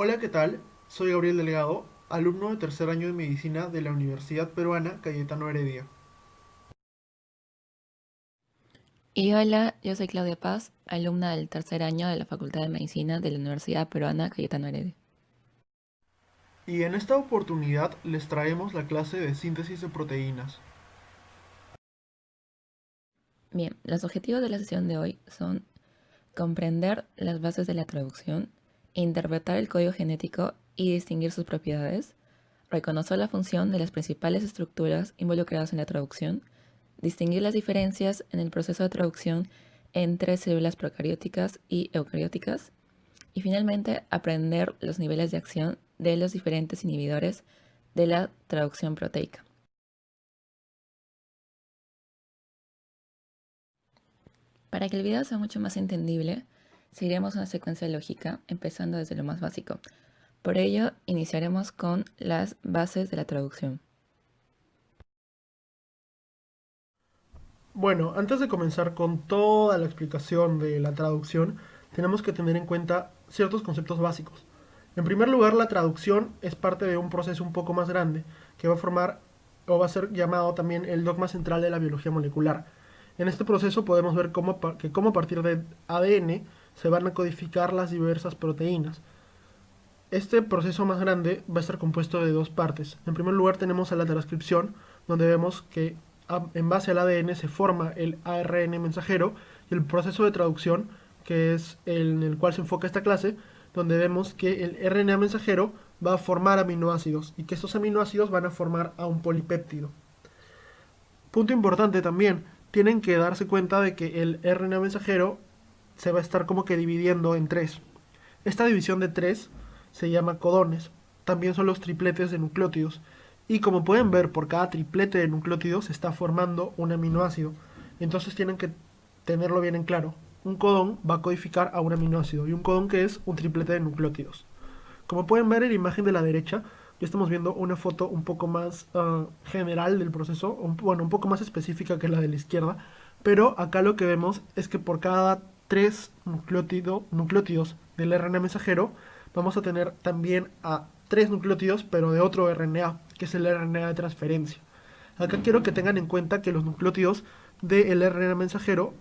Hola, ¿qué tal? Soy Gabriel Delgado, alumno de tercer año de medicina de la Universidad Peruana Cayetano Heredia. Y hola, yo soy Claudia Paz, alumna del tercer año de la Facultad de Medicina de la Universidad Peruana Cayetano Heredia. Y en esta oportunidad les traemos la clase de síntesis de proteínas. Bien, los objetivos de la sesión de hoy son comprender las bases de la traducción, interpretar el código genético y distinguir sus propiedades, reconocer la función de las principales estructuras involucradas en la traducción, distinguir las diferencias en el proceso de traducción entre células procarióticas y eucarióticas, y finalmente aprender los niveles de acción de los diferentes inhibidores de la traducción proteica. Para que el video sea mucho más entendible, seguiremos una secuencia lógica empezando desde lo más básico. Por ello, iniciaremos con las bases de la traducción. Bueno, antes de comenzar con toda la explicación de la traducción, tenemos que tener en cuenta ciertos conceptos básicos. En primer lugar, la traducción es parte de un proceso un poco más grande que va a formar o va a ser llamado también el dogma central de la biología molecular. En este proceso podemos ver cómo a partir de ADN se van a codificar las diversas proteínas. Este proceso más grande va a estar compuesto de dos partes. En primer lugar tenemos a la transcripción, donde vemos que en base al ADN se forma el ARN mensajero, y el proceso de traducción, que es en el cual se enfoca esta clase, donde vemos que el RNA mensajero va a formar aminoácidos y que estos aminoácidos van a formar a un polipéptido. Punto importante también, tienen que darse cuenta de que el RNA mensajero se va a estar como que dividiendo en tres. Esta división de tres se llama codones. También son los tripletes de nucleótidos. Y como pueden ver, por cada triplete de nucleótidos se está formando un aminoácido. Entonces tienen que tenerlo bien en claro. Un codón va a codificar a un aminoácido y un codón que es un triplete de nucleótidos. Como pueden ver en la imagen de la derecha, ya estamos viendo una foto un poco más general del proceso, bueno, un poco más específica que la de la izquierda, pero acá lo que vemos es que por cada tres nucleótidos del RNA mensajero, vamos a tener también a tres nucleótidos, pero de otro RNA, que es el RNA de transferencia. Acá quiero que tengan en cuenta que los nucleótidos del RNA mensajero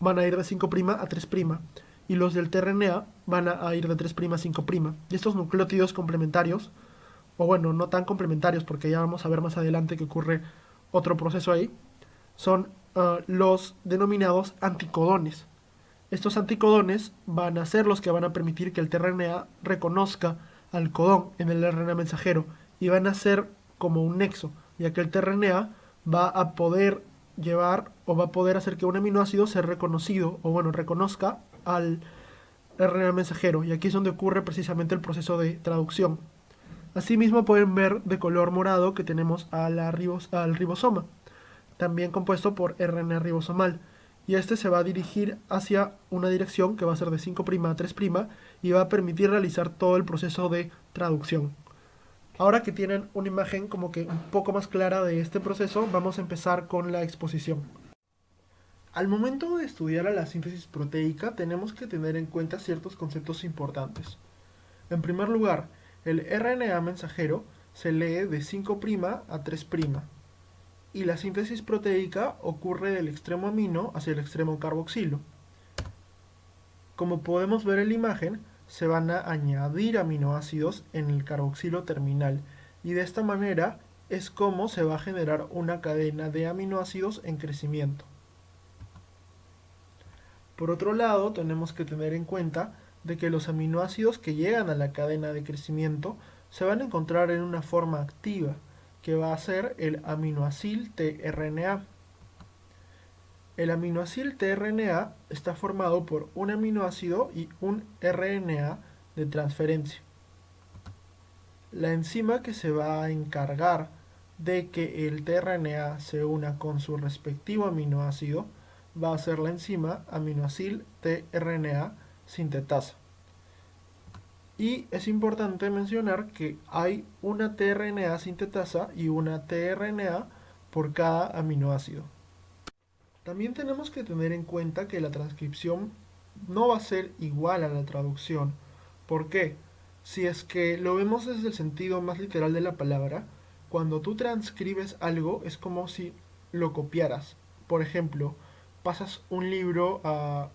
van a ir de 5' a 3', y los del tRNA van a ir de 3' a 5'. Y estos nucleótidos complementarios, o bueno, no tan complementarios porque ya vamos a ver más adelante que ocurre otro proceso ahí, son los denominados anticodones. Estos anticodones van a ser los que van a permitir que el tRNA reconozca al codón en el RNA mensajero y van a ser como un nexo, ya que el tRNA va a poder llevar o va a poder hacer que un aminoácido sea reconocido o bueno, reconozca al RNA mensajero, y aquí es donde ocurre precisamente el proceso de traducción. Asimismo pueden ver de color morado que tenemos al ribosoma, también compuesto por RNA ribosomal, y este se va a dirigir hacia una dirección que va a ser de 5' a 3' y va a permitir realizar todo el proceso de traducción. Ahora que tienen una imagen como que un poco más clara de este proceso, vamos a empezar con la exposición. Al momento de estudiar a la síntesis proteica tenemos que tener en cuenta ciertos conceptos importantes. En primer lugar, el RNA mensajero se lee de 5' a 3', y la síntesis proteica ocurre del extremo amino hacia el extremo carboxilo. Como podemos ver en la imagen, se van a añadir aminoácidos en el carboxilo terminal, y de esta manera es como se va a generar una cadena de aminoácidos en crecimiento. Por otro lado, tenemos que tener en cuenta de que los aminoácidos que llegan a la cadena de crecimiento se van a encontrar en una forma activa, que va a ser el aminoacil tRNA. El aminoacil tRNA está formado por un aminoácido y un RNA de transferencia. La enzima que se va a encargar de que el tRNA se una con su respectivo aminoácido va a ser la enzima aminoacil tRNA sintetasa. Y es importante mencionar que hay una tRNA sintetasa y una tRNA por cada aminoácido. También tenemos que tener en cuenta que la transcripción no va a ser igual a la traducción. ¿Por qué? Si es que lo vemos desde el sentido más literal de la palabra, cuando tú transcribes algo es como si lo copiaras. Por ejemplo, pasas un libro a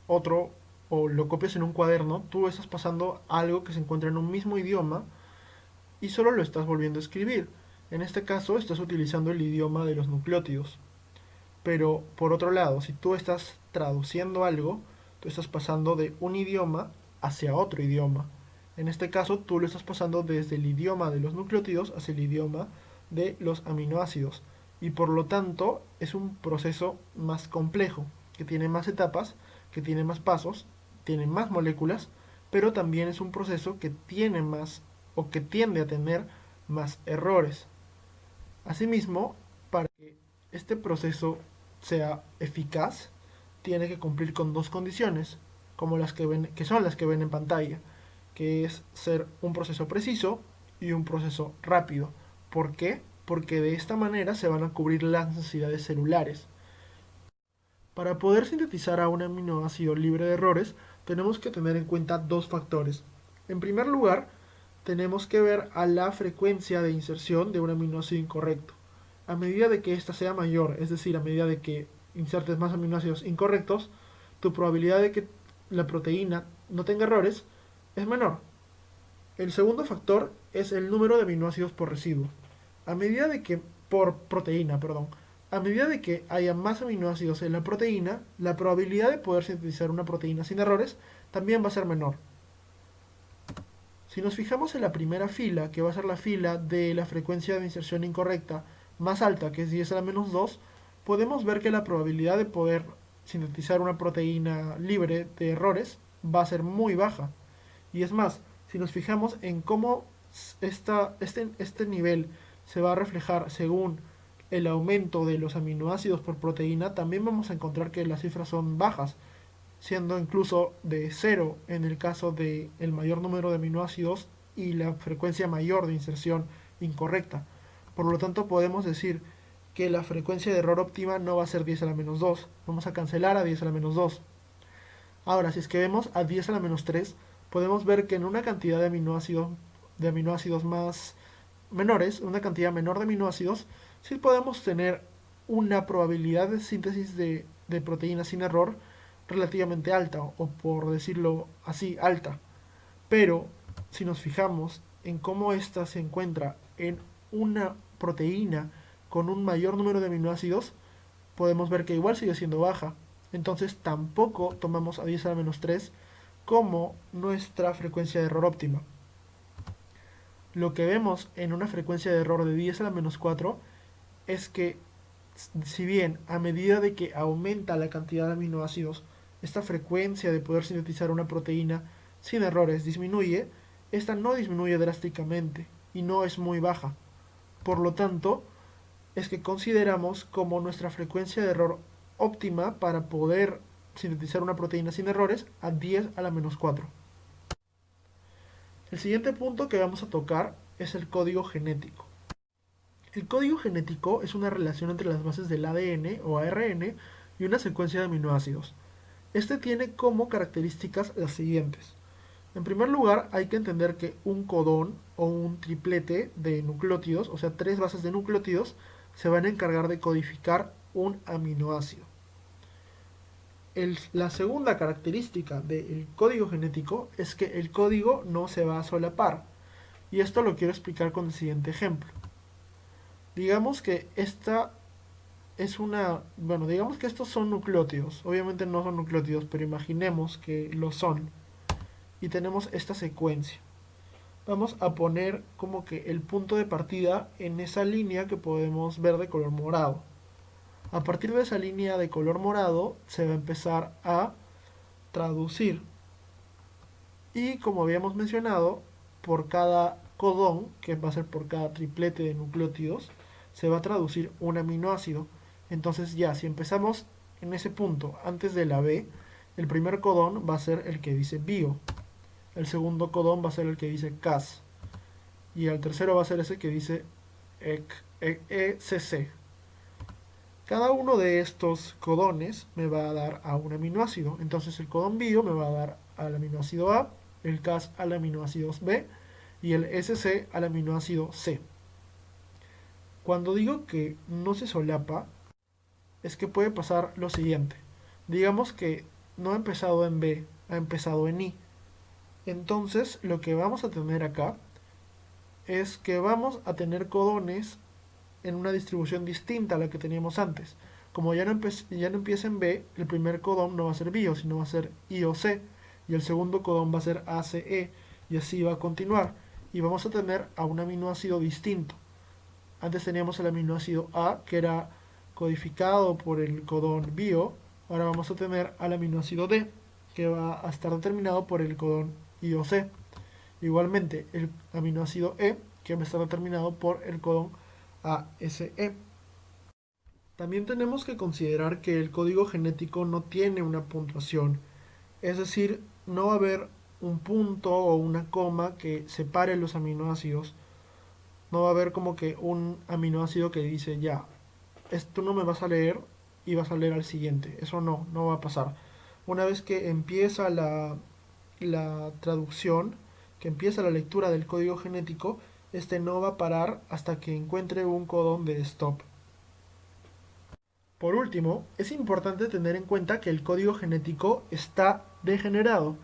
otro o lo copias en un cuaderno, tú estás pasando algo que se encuentra en un mismo idioma y solo lo estás volviendo a escribir. En este caso estás utilizando el idioma de los nucleótidos. Pero por otro lado, si tú estás traduciendo algo, tú estás pasando de un idioma hacia otro idioma. En este caso, tú lo estás pasando desde el idioma de los nucleótidos hacia el idioma de los aminoácidos. Y por lo tanto, es un proceso más complejo, que tiene más etapas, que tiene más pasos, tiene más moléculas, pero también es un proceso que tiene más o que tiende a tener más errores. Asimismo, para que este proceso sea eficaz, tiene que cumplir con dos condiciones, como las que ven, que son las que ven en pantalla, que es ser un proceso preciso y un proceso rápido. ¿Por qué? Porque de esta manera se van a cubrir las necesidades celulares. Para poder sintetizar a un aminoácido libre de errores, tenemos que tener en cuenta dos factores. En primer lugar, tenemos que ver a la frecuencia de inserción de un aminoácido incorrecto. A medida de que ésta sea mayor, es decir, a medida de que insertes más aminoácidos incorrectos, tu probabilidad de que la proteína no tenga errores es menor. El segundo factor es el número de aminoácidos por residuo. A medida de que, por proteína, perdón, a medida de que haya más aminoácidos en la proteína, la probabilidad de poder sintetizar una proteína sin errores también va a ser menor. Si nos fijamos en la primera fila, que va a ser la fila de la frecuencia de inserción incorrecta más alta, que es 10 a la menos 2, podemos ver que la probabilidad de poder sintetizar una proteína libre de errores va a ser muy baja. Y es más, si nos fijamos en cómo este nivel se va a reflejar según el aumento de los aminoácidos por proteína, también vamos a encontrar que las cifras son bajas, siendo incluso de cero en el caso de el mayor número de aminoácidos y la frecuencia mayor de inserción incorrecta. Por lo tanto, podemos decir que la frecuencia de error óptima no va a ser 10 a la menos 2. Vamos a cancelar a 10 a la menos 2. Ahora, si es que vemos a 10 a la menos 3, podemos ver que en una cantidad de aminoácidos más menores, una cantidad menor de aminoácidos, sí podemos tener una probabilidad de síntesis de proteínas sin error relativamente alta, o por decirlo así, alta. Pero si nos fijamos en cómo ésta se encuentra en una proteína con un mayor número de aminoácidos, podemos ver que igual sigue siendo baja. Entonces tampoco tomamos a 10 a la menos 3 como nuestra frecuencia de error óptima. Lo que vemos en una frecuencia de error de 10 a la menos 4 es que, si bien a medida de que aumenta la cantidad de aminoácidos, esta frecuencia de poder sintetizar una proteína sin errores disminuye, esta no disminuye drásticamente y no es muy baja. Por lo tanto, es que consideramos como nuestra frecuencia de error óptima para poder sintetizar una proteína sin errores a 10 a la menos 4. El siguiente punto que vamos a tocar es el código genético. El código genético es una relación entre las bases del ADN o ARN y una secuencia de aminoácidos. Este tiene como características las siguientes. En primer lugar, hay que entender que un codón o un triplete de nucleótidos, o sea, tres bases de nucleótidos, se van a encargar de codificar un aminoácido. La segunda característica del código genético es que el código no se va a solapar. Y esto lo quiero explicar con el siguiente ejemplo. Digamos que digamos que estos son nucleótidos. Obviamente no son nucleótidos, pero imaginemos que lo son. Y tenemos esta secuencia. Vamos a poner como que el punto de partida en esa línea que podemos ver de color morado. A partir de esa línea de color morado se va a empezar a traducir. Y como habíamos mencionado, por cada codón, que va a ser por cada triplete de nucleótidos, se va a traducir un aminoácido. Entonces ya, si empezamos en ese punto, antes de la B, el primer codón va a ser el que dice bio. El segundo codón va a ser el que dice cas. Y el tercero va a ser ese que dice ECC. Cada uno de estos codones me va a dar a un aminoácido. Entonces el codón bio me va a dar al aminoácido A, el Cas al aminoácido B y el SC al aminoácido C. Cuando digo que no se solapa, es que puede pasar lo siguiente. Digamos que no ha empezado en B, ha empezado en I. Entonces, lo que vamos a tener acá es que vamos a tener codones en una distribución distinta a la que teníamos antes. Como ya no empieza en B, el primer codón no va a ser bio, sino va a ser IOC, y el segundo codón va a ser ACE, y así va a continuar. Y vamos a tener a un aminoácido distinto. Antes teníamos el aminoácido A, que era codificado por el codón bio. Ahora vamos a tener al aminoácido D, que va a estar determinado por el codón IOC. Igualmente, el aminoácido E, que va a estar determinado por el codón ASE. También tenemos que considerar que el código genético no tiene una puntuación, es decir, no va a haber un punto o una coma que separe los aminoácidos. No va a haber como que un aminoácido que dice, ya, esto no me vas a leer y vas a leer al siguiente. Eso no va a pasar. Una vez que empieza la traducción, que empieza la lectura del código genético, este no va a parar hasta que encuentre un codón de stop. Por último, es importante tener en cuenta que el código genético está degenerado,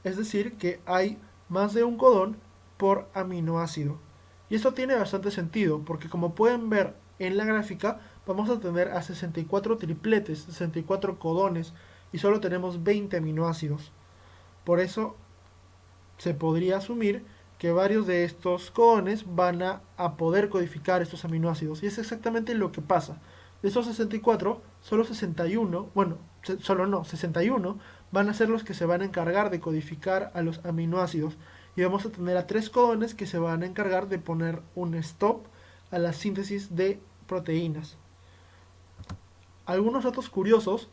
es decir, que hay más de un codón por aminoácido. Y esto tiene bastante sentido, porque como pueden ver en la gráfica, vamos a tener a 64 tripletes, 64 codones, y solo tenemos 20 aminoácidos. Por eso se podría asumir que varios de estos codones van a poder codificar estos aminoácidos. Y es exactamente lo que pasa. De estos 64, solo 61, bueno, solo no, 61 van a ser los que se van a encargar de codificar a los aminoácidos. Y vamos a tener a 3 codones que se van a encargar de poner un stop a la síntesis de proteínas. Algunos datos curiosos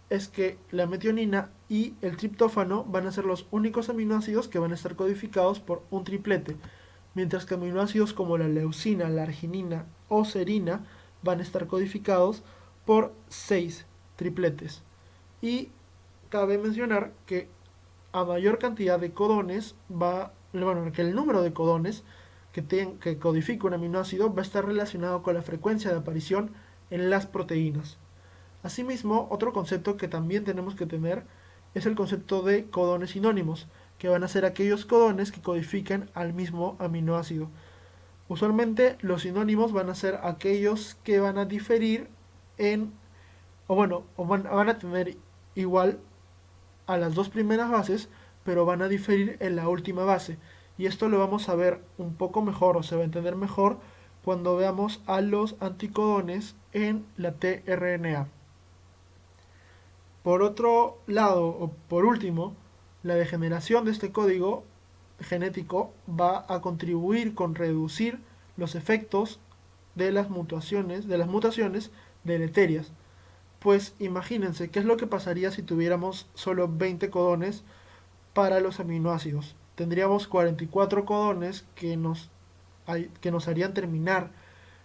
es que la metionina y el triptófano van a ser los únicos aminoácidos que van a estar codificados por un triplete, mientras que aminoácidos como la leucina, la arginina o serina van a estar codificados por 6 tripletes. Y cabe mencionar que a mayor cantidad de codones que el número de codones que codifica un aminoácido va a estar relacionado con la frecuencia de aparición en las proteínas. Asimismo, otro concepto que también tenemos que tener es el concepto de codones sinónimos, que van a ser aquellos codones que codifican al mismo aminoácido. Usualmente los sinónimos van a ser aquellos que van a diferir van a tener igual a las dos primeras bases, pero van a diferir en la última base. Y esto lo vamos a ver un poco mejor, o se va a entender mejor, cuando veamos a los anticodones en la tRNA. Por otro lado, o por último, la degeneración de este código genético va a contribuir con reducir los efectos de las mutaciones deleterias. Pues imagínense qué es lo que pasaría si tuviéramos solo 20 codones para los aminoácidos. Tendríamos 44 codones que nos harían terminar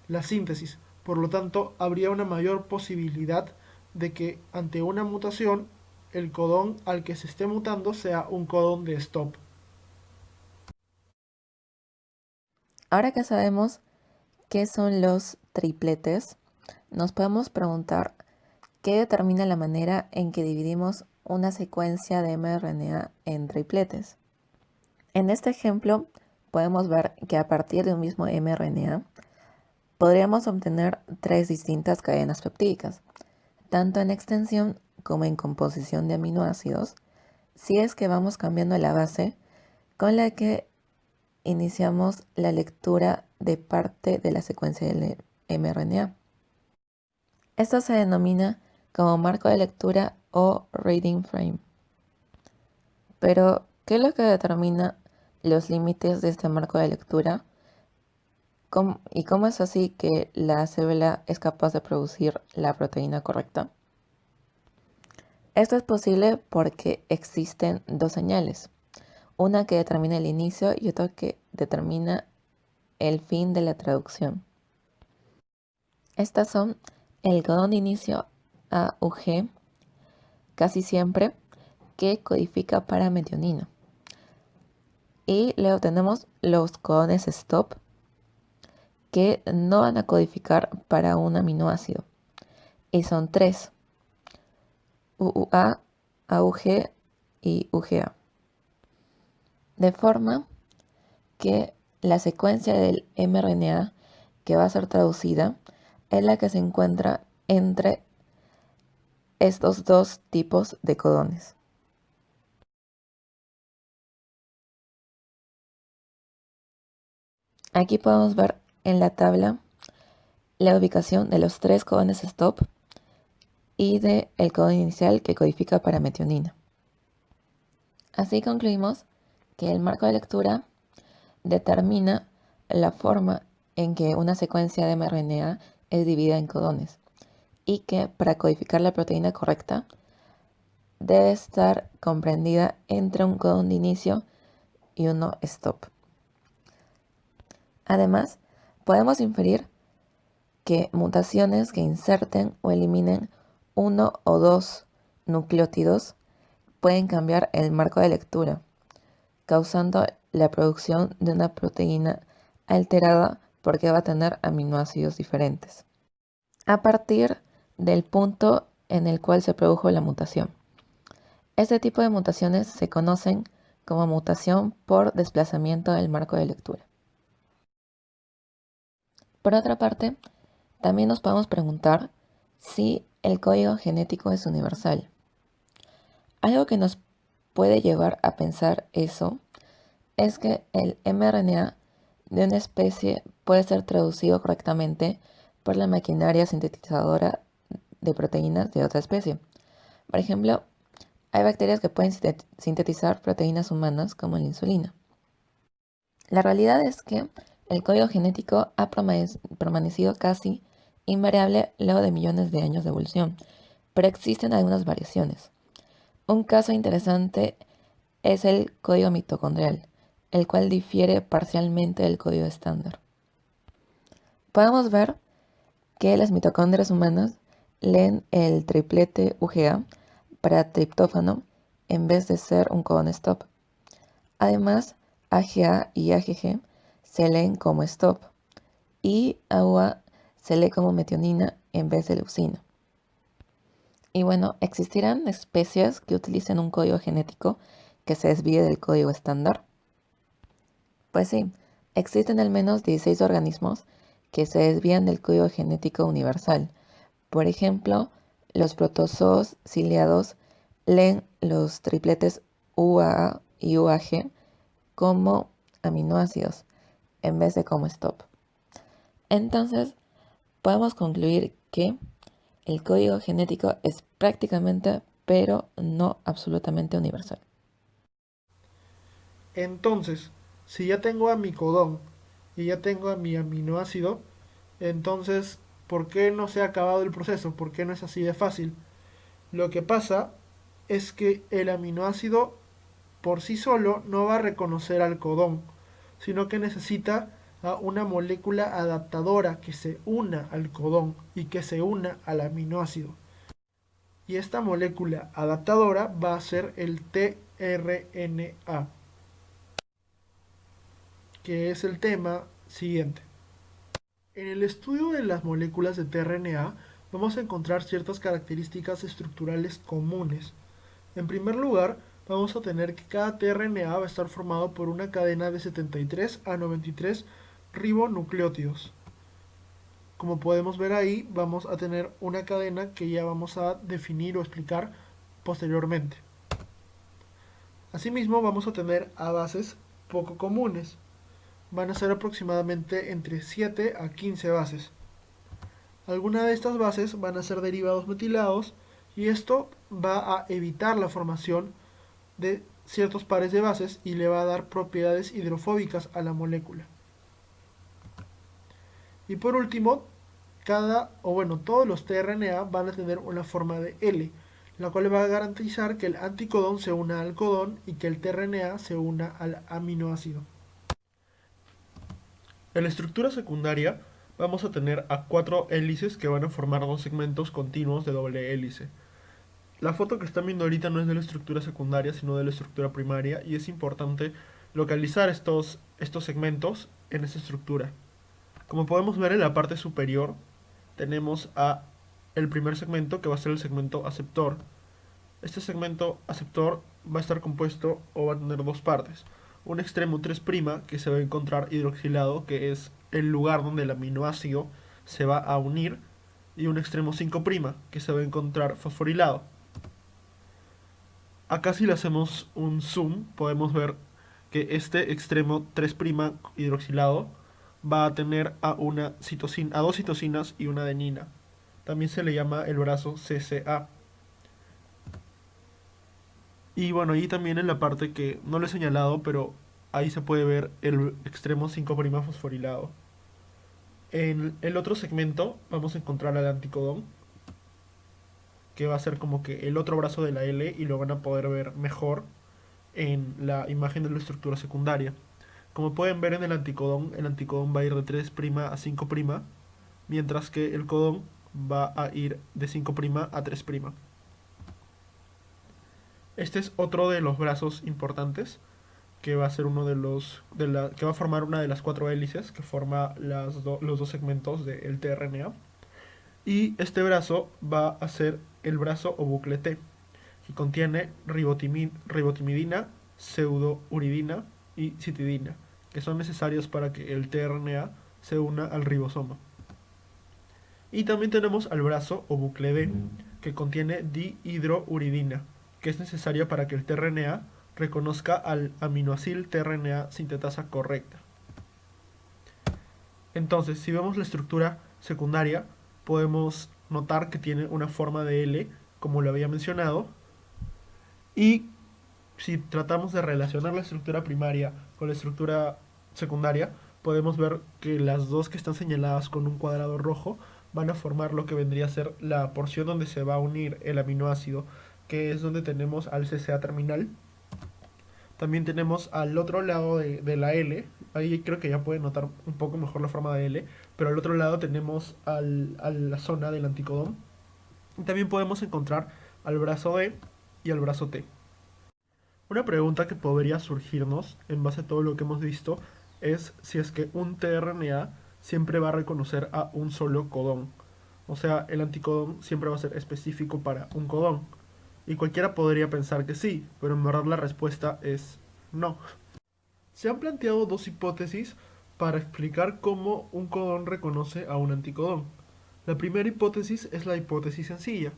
la síntesis. Por lo tanto, habría una mayor posibilidad de que ante una mutación el codón al que se esté mutando sea un codón de stop. Ahora que sabemos qué son los tripletes, nos podemos preguntar qué determina la manera en que dividimos una secuencia de mRNA en tripletes. En este ejemplo, podemos ver que a partir de un mismo mRNA podríamos obtener 3 distintas cadenas peptídicas, tanto en extensión como en composición de aminoácidos, si es que vamos cambiando la base con la que iniciamos la lectura de parte de la secuencia del mRNA. Esto se denomina como marco de lectura o reading frame. Pero, ¿qué es lo que determina los límites de este marco de lectura? ¿Y cómo es así que la célula es capaz de producir la proteína correcta? Esto es posible porque existen dos señales, una que determina el inicio y otra que determina el fin de la traducción. Estas son el codón de inicio AUG, casi siempre, que codifica para metionina. Y luego tenemos los codones stop que no van a codificar para un aminoácido. Y son tres: UUA, AUG y UGA. De forma que la secuencia del mRNA que va a ser traducida es la que se encuentra entre estos dos tipos de codones. Aquí podemos ver en la tabla la ubicación de los tres codones stop y del codón inicial que codifica para metionina. Así concluimos que el marco de lectura determina la forma en que una secuencia de mRNA es dividida en codones y que para codificar la proteína correcta debe estar comprendida entre un codón de inicio y uno stop. Además, podemos inferir que mutaciones que inserten o eliminen uno o dos nucleótidos pueden cambiar el marco de lectura, causando la producción de una proteína alterada porque va a tener aminoácidos diferentes, a partir del punto en el cual se produjo la mutación. Este tipo de mutaciones se conocen como mutación por desplazamiento del marco de lectura. Por otra parte, también nos podemos preguntar si el código genético es universal. Algo que nos puede llevar a pensar eso es que el mRNA de una especie puede ser traducido correctamente por la maquinaria sintetizadora de proteínas de otra especie. Por ejemplo, hay bacterias que pueden sintetizar proteínas humanas como la insulina. La realidad es que el código genético ha permanecido casi invariable luego de millones de años de evolución, pero existen algunas variaciones. Un caso interesante es el código mitocondrial, el cual difiere parcialmente del código estándar. Podemos ver que las mitocondrias humanas leen el triplete UGA para triptófano en vez de ser un codón stop. Además, AGA y AGG se leen como stop y AUA se lee como metionina en vez de leucina. Y bueno, ¿existirán especies que utilicen un código genético que se desvíe del código estándar? Pues sí, existen al menos 16 organismos que se desvían del código genético universal. Por ejemplo, los protozoos ciliados leen los tripletes UAA y UAG como aminoácidos en vez de como stop. Entonces, podemos concluir que el código genético es prácticamente, pero no absolutamente universal. Entonces, si ya tengo a mi codón y ya tengo a mi aminoácido, entonces, ¿por qué no se ha acabado el proceso? ¿Por qué no es así de fácil? Lo que pasa es que el aminoácido por sí solo no va a reconocer al codón, sino que necesita a una molécula adaptadora que se una al codón y que se una al aminoácido. Y esta molécula adaptadora va a ser el tRNA, que es el tema siguiente. En el estudio de las moléculas de tRNA vamos a encontrar ciertas características estructurales comunes. En primer lugar, vamos a tener que cada tRNA va a estar formado por una cadena de 73 a 93 ribonucleótidos. Como podemos ver ahí, vamos a tener una cadena que ya vamos a definir o explicar posteriormente. Asimismo, vamos a tener a bases poco comunes. Van a ser aproximadamente entre 7 a 15 bases. Algunas de estas bases van a ser derivados metilados y esto va a evitar la formación de ciertos pares de bases y le va a dar propiedades hidrofóbicas a la molécula. Y por último, todos los tRNA van a tener una forma de L, la cual va a garantizar que el anticodón se una al codón y que el tRNA se una al aminoácido. En la estructura secundaria vamos a tener a 4 hélices que van a formar dos segmentos continuos de doble hélice. La foto que están viendo ahorita no es de la estructura secundaria, sino de la estructura primaria, y es importante localizar estos segmentos en esta estructura. Como podemos ver en la parte superior, tenemos el primer segmento, que va a ser el segmento aceptor. Este segmento aceptor va a estar compuesto o va a tener dos partes. Un extremo 3', que se va a encontrar hidroxilado, que es el lugar donde el aminoácido se va a unir, y un extremo 5', que se va a encontrar fosforilado. Acá si le hacemos un zoom, podemos ver que este extremo 3' hidroxilado va a tener a dos citosinas y una adenina. También se le llama el brazo CCA. Y bueno, ahí también en la parte que no lo he señalado, pero ahí se puede ver el extremo 5' fosforilado. En el otro segmento vamos a encontrar al anticodón, que va a ser como que el otro brazo de la L, y lo van a poder ver mejor en la imagen de la estructura secundaria. Como pueden ver en el anticodón va a ir de 3' a 5', mientras que el codón va a ir de 5' a 3'. Este es otro de los brazos importantes, que va a ser uno que va a formar una de las cuatro hélices que forma los dos segmentos del tRNA. Y este brazo va a ser el brazo o bucle T, que contiene ribotimidina, pseudouridina y citidina, que son necesarios para que el tRNA se una al ribosoma. Y también tenemos al brazo o bucle D, que contiene dihidrouridina, que es necesaria para que el tRNA reconozca al aminoácido tRNA sintetasa correcta. Entonces, si vemos la estructura secundaria, podemos notar que tiene una forma de L, como lo había mencionado, y si tratamos de relacionar la estructura primaria con la estructura secundaria, podemos ver que las dos que están señaladas con un cuadrado rojo van a formar lo que vendría a ser la porción donde se va a unir el aminoácido, que es donde tenemos al CCA terminal. También tenemos al otro lado de la L, ahí creo que ya pueden notar un poco mejor la forma de L, pero al otro lado tenemos a la zona del anticodón. Y también podemos encontrar al brazo D y al brazo T. Una pregunta que podría surgirnos en base a todo lo que hemos visto es si es que un tRNA siempre va a reconocer a un solo codón. O sea, el anticodón siempre va a ser específico para un codón. Y cualquiera podría pensar que sí, pero en verdad la respuesta es no. Se han planteado dos hipótesis para explicar cómo un codón reconoce a un anticodón. La primera hipótesis es la hipótesis sencilla.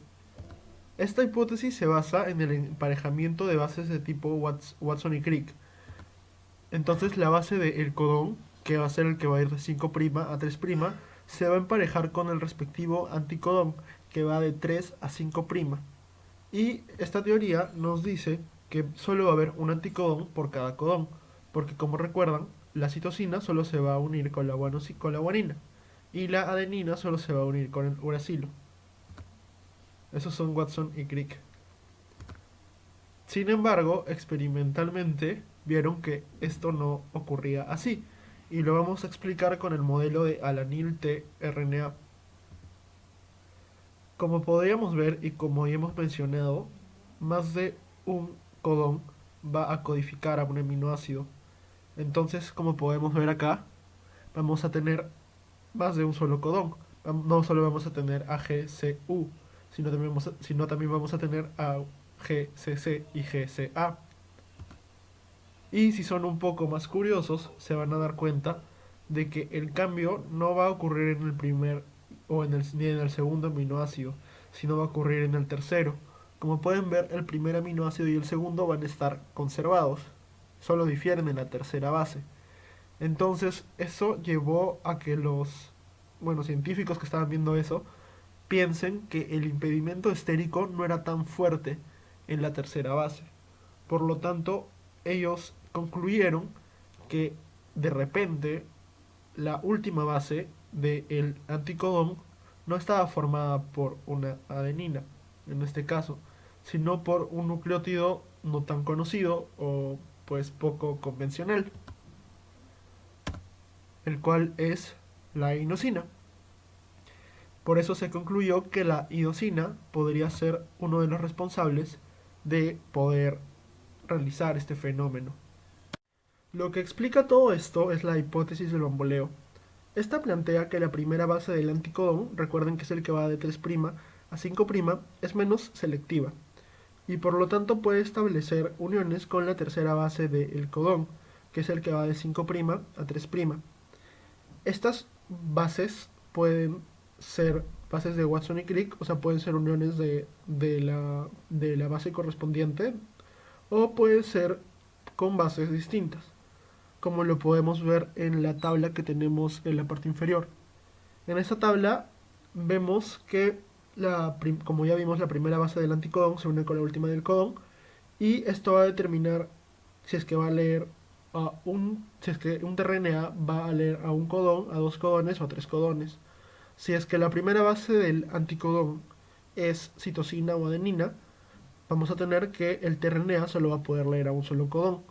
Esta hipótesis se basa en el emparejamiento de bases de tipo Watson y Crick. Entonces la base del codón, que va a ser el que va a ir de 5' a 3', se va a emparejar con el respectivo anticodón, que va de 3 a 5'. Y esta teoría nos dice que solo va a haber un anticodón por cada codón, porque como recuerdan, la citosina solo se va a unir con la guanina, y la adenina solo se va a unir con el uracilo. Esos son Watson y Crick. Sin embargo, experimentalmente vieron que esto no ocurría así, y lo vamos a explicar con el modelo de alanil tRNA. Como podríamos ver y como ya hemos mencionado, más de un codón va a codificar a un aminoácido. Entonces, como podemos ver acá, vamos a tener más de un solo codón. No solo vamos a tener AGCU, sino también vamos a tener a GCC y GCA. Y si son un poco más curiosos, se van a dar cuenta de que el cambio no va a ocurrir en el primer ni en el segundo aminoácido, sino va a ocurrir en el tercero. Como pueden ver, el primer aminoácido y el segundo van a estar conservados, solo difieren en la tercera base. Entonces, eso llevó a que los científicos que estaban viendo eso piensen que el impedimento estérico no era tan fuerte en la tercera base. Por lo tanto, ellos concluyeron que de repente la última base del anticodón no estaba formada por una adenina, en este caso, sino por un nucleótido no tan conocido o pues poco convencional, el cual es la inosina. Por eso se concluyó que la inosina podría ser uno de los responsables de poder realizar este fenómeno. Lo que explica todo esto es la hipótesis del bamboleo. Esta plantea que la primera base del anticodón, recuerden que es el que va de 3' a 5', es menos selectiva y por lo tanto puede establecer uniones con la tercera base del codón, que es el que va de 5' a 3'. Estas bases pueden ser bases de Watson y Crick, o sea, pueden ser uniones de la base correspondiente, o pueden ser con bases distintas, como lo podemos ver en la tabla que tenemos en la parte inferior. En esta tabla vemos que, como ya vimos, la primera base del anticodón se une con la última del codón, y esto va a determinar si es que va a leer si es que un tRNA va a leer a un codón, a dos codones o a tres codones. Si es que la primera base del anticodón es citosina o adenina, vamos a tener que el tRNA solo va a poder leer a un solo codón.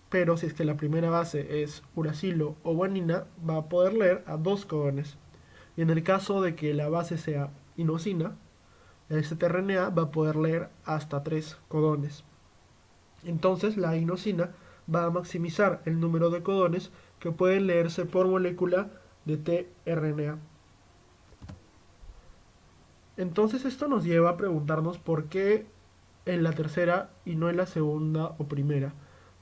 Pero si es que la primera base es uracilo o guanina, va a poder leer a dos codones. Y en el caso de que la base sea inosina, este tRNA va a poder leer hasta tres codones. Entonces la inosina va a maximizar el número de codones que pueden leerse por molécula de tRNA. Entonces esto nos lleva a preguntarnos por qué en la tercera y no en la segunda o primera.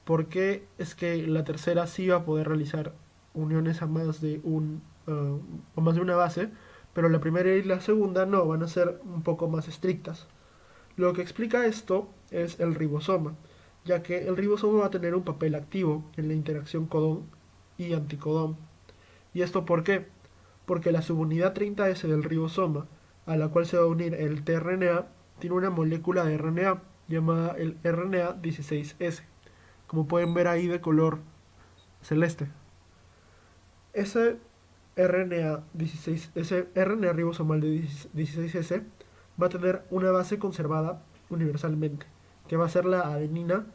¿Por qué es que la tercera sí va a poder realizar uniones a más de o más de una base, pero la primera y la segunda no, van a ser un poco más estrictas? Lo que explica esto es el ribosoma, ya que el ribosoma va a tener un papel activo en la interacción codón y anticodón. ¿Y esto por qué? Porque la subunidad 30S del ribosoma, a la cual se va a unir el tRNA, tiene una molécula de RNA llamada el RNA 16S, como pueden ver ahí de color celeste. Ese ese RNA ribosomal de 16S va a tener una base conservada universalmente, que va a ser la adenina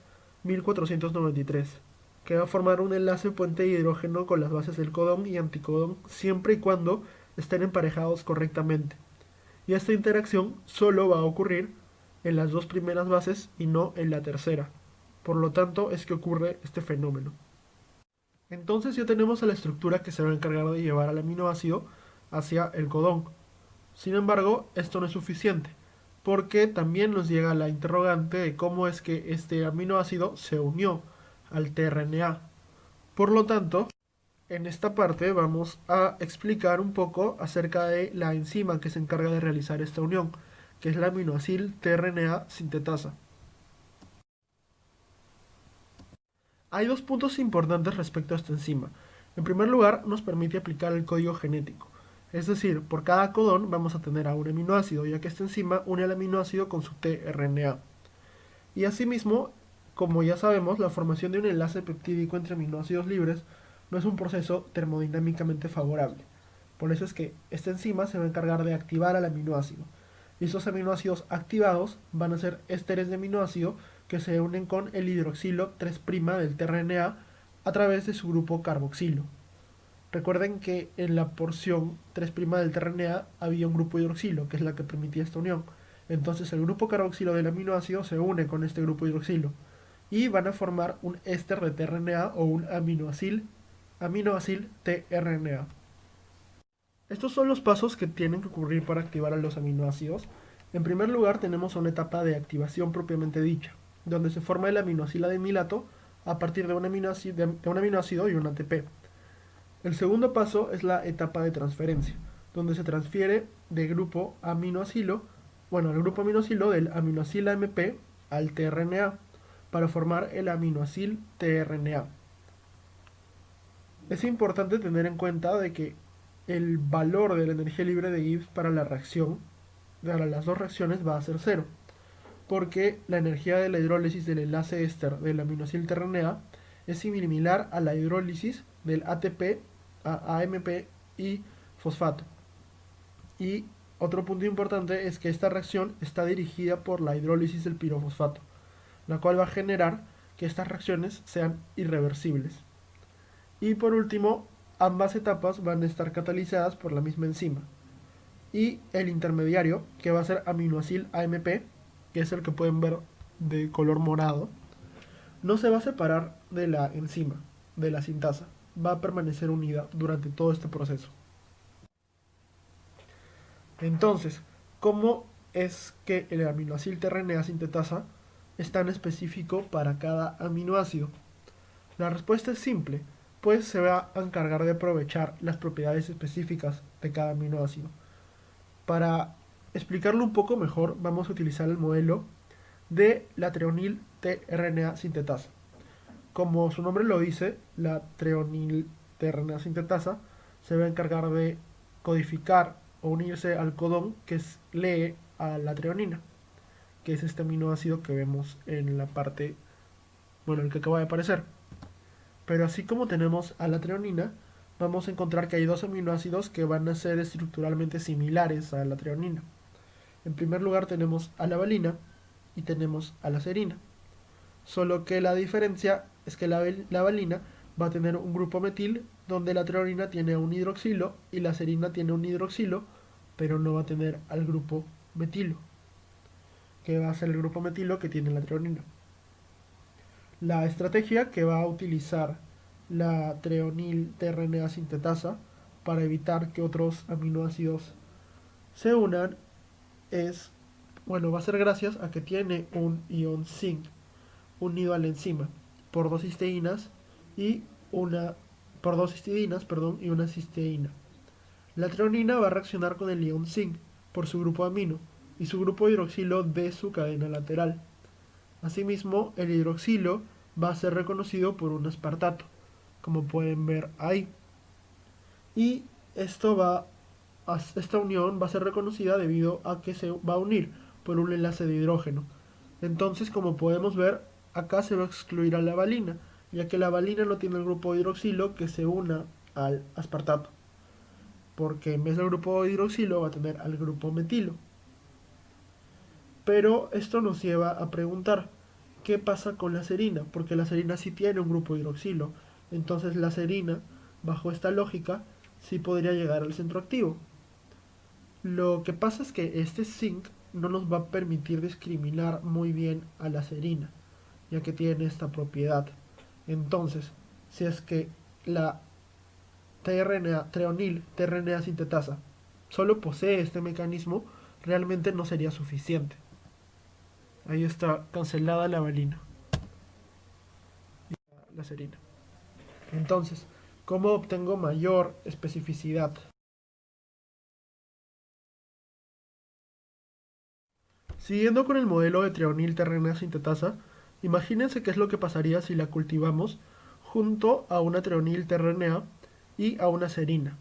1493, que va a formar un enlace puente de hidrógeno con las bases del codón y anticodón siempre y cuando estén emparejados correctamente. Y esta interacción solo va a ocurrir en las dos primeras bases y no en la tercera. Por lo tanto, es que ocurre este fenómeno. Entonces ya tenemos a la estructura que se va a encargar de llevar al aminoácido hacia el codón. Sin embargo, esto no es suficiente, porque también nos llega la interrogante de cómo es que este aminoácido se unió al tRNA. Por lo tanto, en esta parte vamos a explicar un poco acerca de la enzima que se encarga de realizar esta unión, que es la aminoacil tRNA sintetasa. Hay dos puntos importantes respecto a esta enzima. En primer lugar, nos permite aplicar el código genético. Es decir, por cada codón vamos a tener a un aminoácido, ya que esta enzima une al aminoácido con su tRNA. Y asimismo, como ya sabemos, la formación de un enlace peptídico entre aminoácidos libres no es un proceso termodinámicamente favorable. Por eso es que esta enzima se va a encargar de activar al aminoácido. Y estos aminoácidos activados van a ser ésteres de aminoácido que se unen con el hidroxilo 3' del tRNA a través de su grupo carboxilo. Recuerden que en la porción 3' del tRNA había un grupo hidroxilo, que es la que permitía esta unión. Entonces el grupo carboxilo del aminoácido se une con este grupo hidroxilo y van a formar un éster de tRNA o un aminoacil tRNA. Estos son los pasos que tienen que ocurrir para activar a los aminoácidos. En primer lugar tenemos una etapa de activación propiamente dicha, donde se forma el aminoacil adenilato a partir de un aminoácido y un ATP. El segundo paso es la etapa de transferencia, donde se transfiere de grupo aminoacilo, el grupo aminoacilo del aminoacil AMP al tRNA para formar el aminoacil tRNA. Es importante tener en cuenta de que el valor de la energía libre de Gibbs para la reacción, para las dos reacciones, va a ser cero, porque la energía de la hidrólisis del enlace éster del aminoacil tRNA es similar a la hidrólisis del ATP a AMP y fosfato. Y otro punto importante es que esta reacción está dirigida por la hidrólisis del pirofosfato, la cual va a generar que estas reacciones sean irreversibles. Y por último, ambas etapas van a estar catalizadas por la misma enzima. Y el intermediario, que va a ser aminoacil AMP, que es el que pueden ver de color morado, no se va a separar de la enzima, de la sintasa. Va a permanecer unida durante todo este proceso. Entonces, ¿cómo es que el aminoacil-tRNA sintetasa es tan específico para cada aminoácido? La respuesta es simple, pues se va a encargar de aprovechar las propiedades específicas de cada aminoácido. Para explicarlo un poco mejor, vamos a utilizar el modelo de la treonil-tRNA sintetasa. Como su nombre lo dice, la treonil-tRNA sintetasa se va a encargar de codificar o unirse al codón que lee a la treonina, que es este aminoácido que vemos en la parte, bueno, el que acaba de aparecer. Pero así como tenemos a la treonina, vamos a encontrar que hay dos aminoácidos que van a ser estructuralmente similares a la treonina. En primer lugar tenemos a la valina y tenemos a la serina. Solo que la diferencia es que la valina va a tener un grupo metil donde la treonina tiene un hidroxilo y la serina tiene un hidroxilo, pero no va a tener al grupo metilo, que va a ser el grupo metilo que tiene la treonina. La estrategia que va a utilizar la treonil-tRNA sintetasa para evitar que otros aminoácidos se unan es, bueno, va a ser gracias a que tiene un ion zinc unido a la enzima por dos cisteínas y una por dos histidinas, perdón, y una cisteína. La treonina va a reaccionar con el ion zinc por su grupo amino y su grupo hidroxilo de su cadena lateral. Asimismo, el hidroxilo va a ser reconocido por un aspartato, como pueden ver ahí. Y esta unión va a ser reconocida debido a que se va a unir por un enlace de hidrógeno. Entonces, como podemos ver, acá se va a excluir a la valina, ya que la valina no tiene el grupo hidroxilo que se una al aspartato, porque en vez del grupo hidroxilo va a tener al grupo metilo. Pero esto nos lleva a preguntar, ¿qué pasa con la serina? Porque la serina sí tiene un grupo hidroxilo, entonces la serina, bajo esta lógica, sí podría llegar al centro activo. Lo que pasa es que este zinc no nos va a permitir discriminar muy bien a la serina, ya que tiene esta propiedad. Entonces, si es que la treonil-tRNA sintetasa solo posee este mecanismo, realmente no sería suficiente. Ahí está cancelada la valina y la serina. Entonces, ¿cómo obtengo mayor especificidad? Siguiendo con el modelo de treonil-tRNA sintetasa, imagínense qué es lo que pasaría si la cultivamos junto a una treonil-tRNA y a una serina.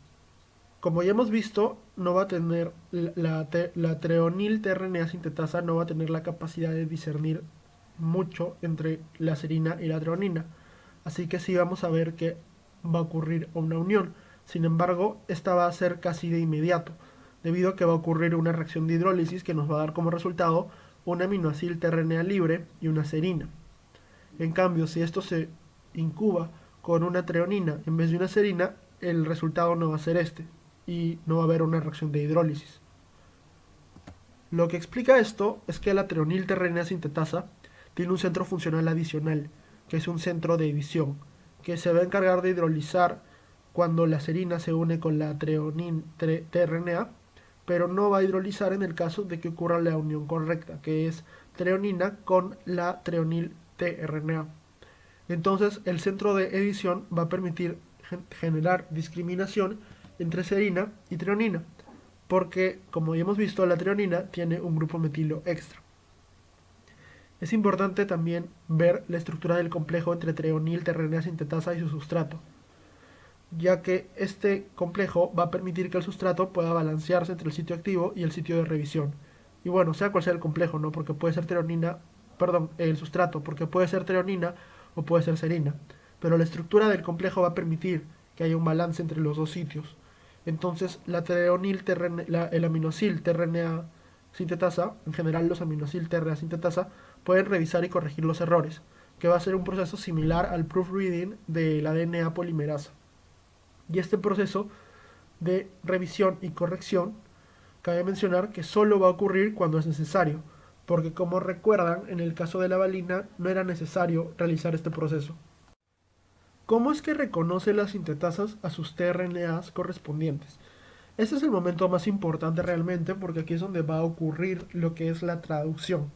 Como ya hemos visto, no va a tener la treonil-tRNA sintetasa no va a tener la capacidad de discernir mucho entre la serina y la treonina. Así que sí vamos a ver que va a ocurrir una unión. Sin embargo, esta va a ser casi de inmediato, debido a que va a ocurrir una reacción de hidrólisis que nos va a dar como resultado un aminoacil-tRNA libre y una serina. En cambio, si esto se incuba con una treonina en vez de una serina, el resultado no va a ser este y no va a haber una reacción de hidrólisis. Lo que explica esto es que la treonil-tRNA sintetasa tiene un centro funcional adicional, que es un centro de edición, que se va a encargar de hidrolizar cuando la serina se une con la treonil-tRNA, pero no va a hidrolizar en el caso de que ocurra la unión correcta, que es treonina con la treonil-tRNA. Entonces, el centro de edición va a permitir generar discriminación entre serina y treonina, porque, como ya hemos visto, la treonina tiene un grupo metilo extra. Es importante también ver la estructura del complejo entre treonil-tRNA sintetasa y su sustrato, ya que este complejo va a permitir que el sustrato pueda balancearse entre el sitio activo y el sitio de revisión. Y bueno, sea cual sea el complejo, ¿no? Porque puede ser el sustrato, porque puede ser treonina o puede ser serina. Pero la estructura del complejo va a permitir que haya un balance entre los dos sitios. Entonces, el aminoacil-tRNA sintetasa, en general los aminoacil-tRNA sintetasa, pueden revisar y corregir los errores, que va a ser un proceso similar al proofreading de la DNA polimerasa. Y este proceso de revisión y corrección, cabe mencionar que solo va a ocurrir cuando es necesario, porque como recuerdan, en el caso de la valina no era necesario realizar este proceso. ¿Cómo es que reconoce las sintetasas a sus tRNAs correspondientes? Este es el momento más importante realmente porque aquí es donde va a ocurrir lo que es la traducción.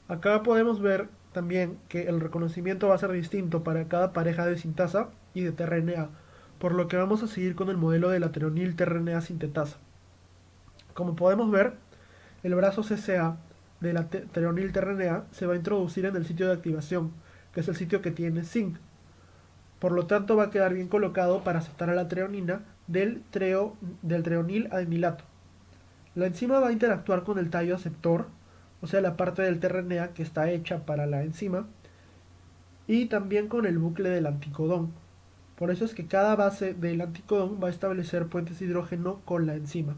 Acá podemos ver también que el reconocimiento va a ser distinto para cada pareja de sintasa y de tRNA, por lo que vamos a seguir con el modelo de la treonil tRNA sintetasa. Como podemos ver, el brazo CCA de la treonil tRNA se va a introducir en el sitio de activación, que es el sitio que tiene zinc. Por lo tanto, va a quedar bien colocado para aceptar a la treonina del treonil adenilato. La enzima va a interactuar con el tallo aceptor, o sea, la parte del tRNA que está hecha para la enzima, y también con el bucle del anticodón. Por eso es que cada base del anticodón va a establecer puentes de hidrógeno con la enzima.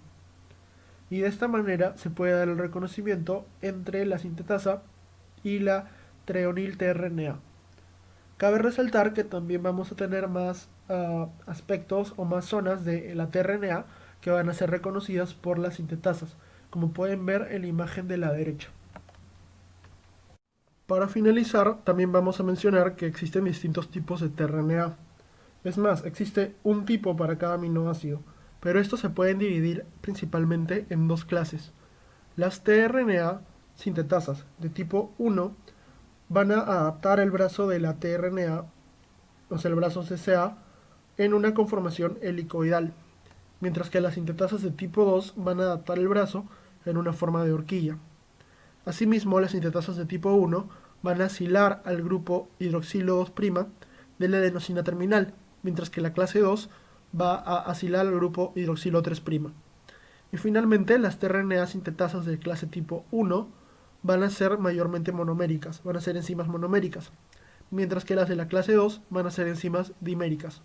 Y de esta manera se puede dar el reconocimiento entre la sintetasa y la treonil tRNA. Cabe resaltar que también vamos a tener más aspectos o más zonas de la tRNA que van a ser reconocidas por las sintetasas, como pueden ver en la imagen de la derecha. Para finalizar, también vamos a mencionar que existen distintos tipos de tRNA. Es más, existe un tipo para cada aminoácido, pero estos se pueden dividir principalmente en dos clases. Las tRNA sintetasas de tipo 1 van a adaptar el brazo de la tRNA, o sea, el brazo CCA, en una conformación helicoidal, mientras que las sintetasas de tipo 2 van a adaptar el brazo en una forma de horquilla. Asimismo, las sintetasas de tipo 1 van a asilar al grupo hidroxilo 2' de la adenosina terminal, mientras que la clase 2 va a asilar al grupo hidroxilo 3'. Y finalmente, las tRNA sintetasas de clase tipo 1 van a ser mayormente monoméricas, van a ser enzimas monoméricas, mientras que las de la clase 2 van a ser enzimas diméricas.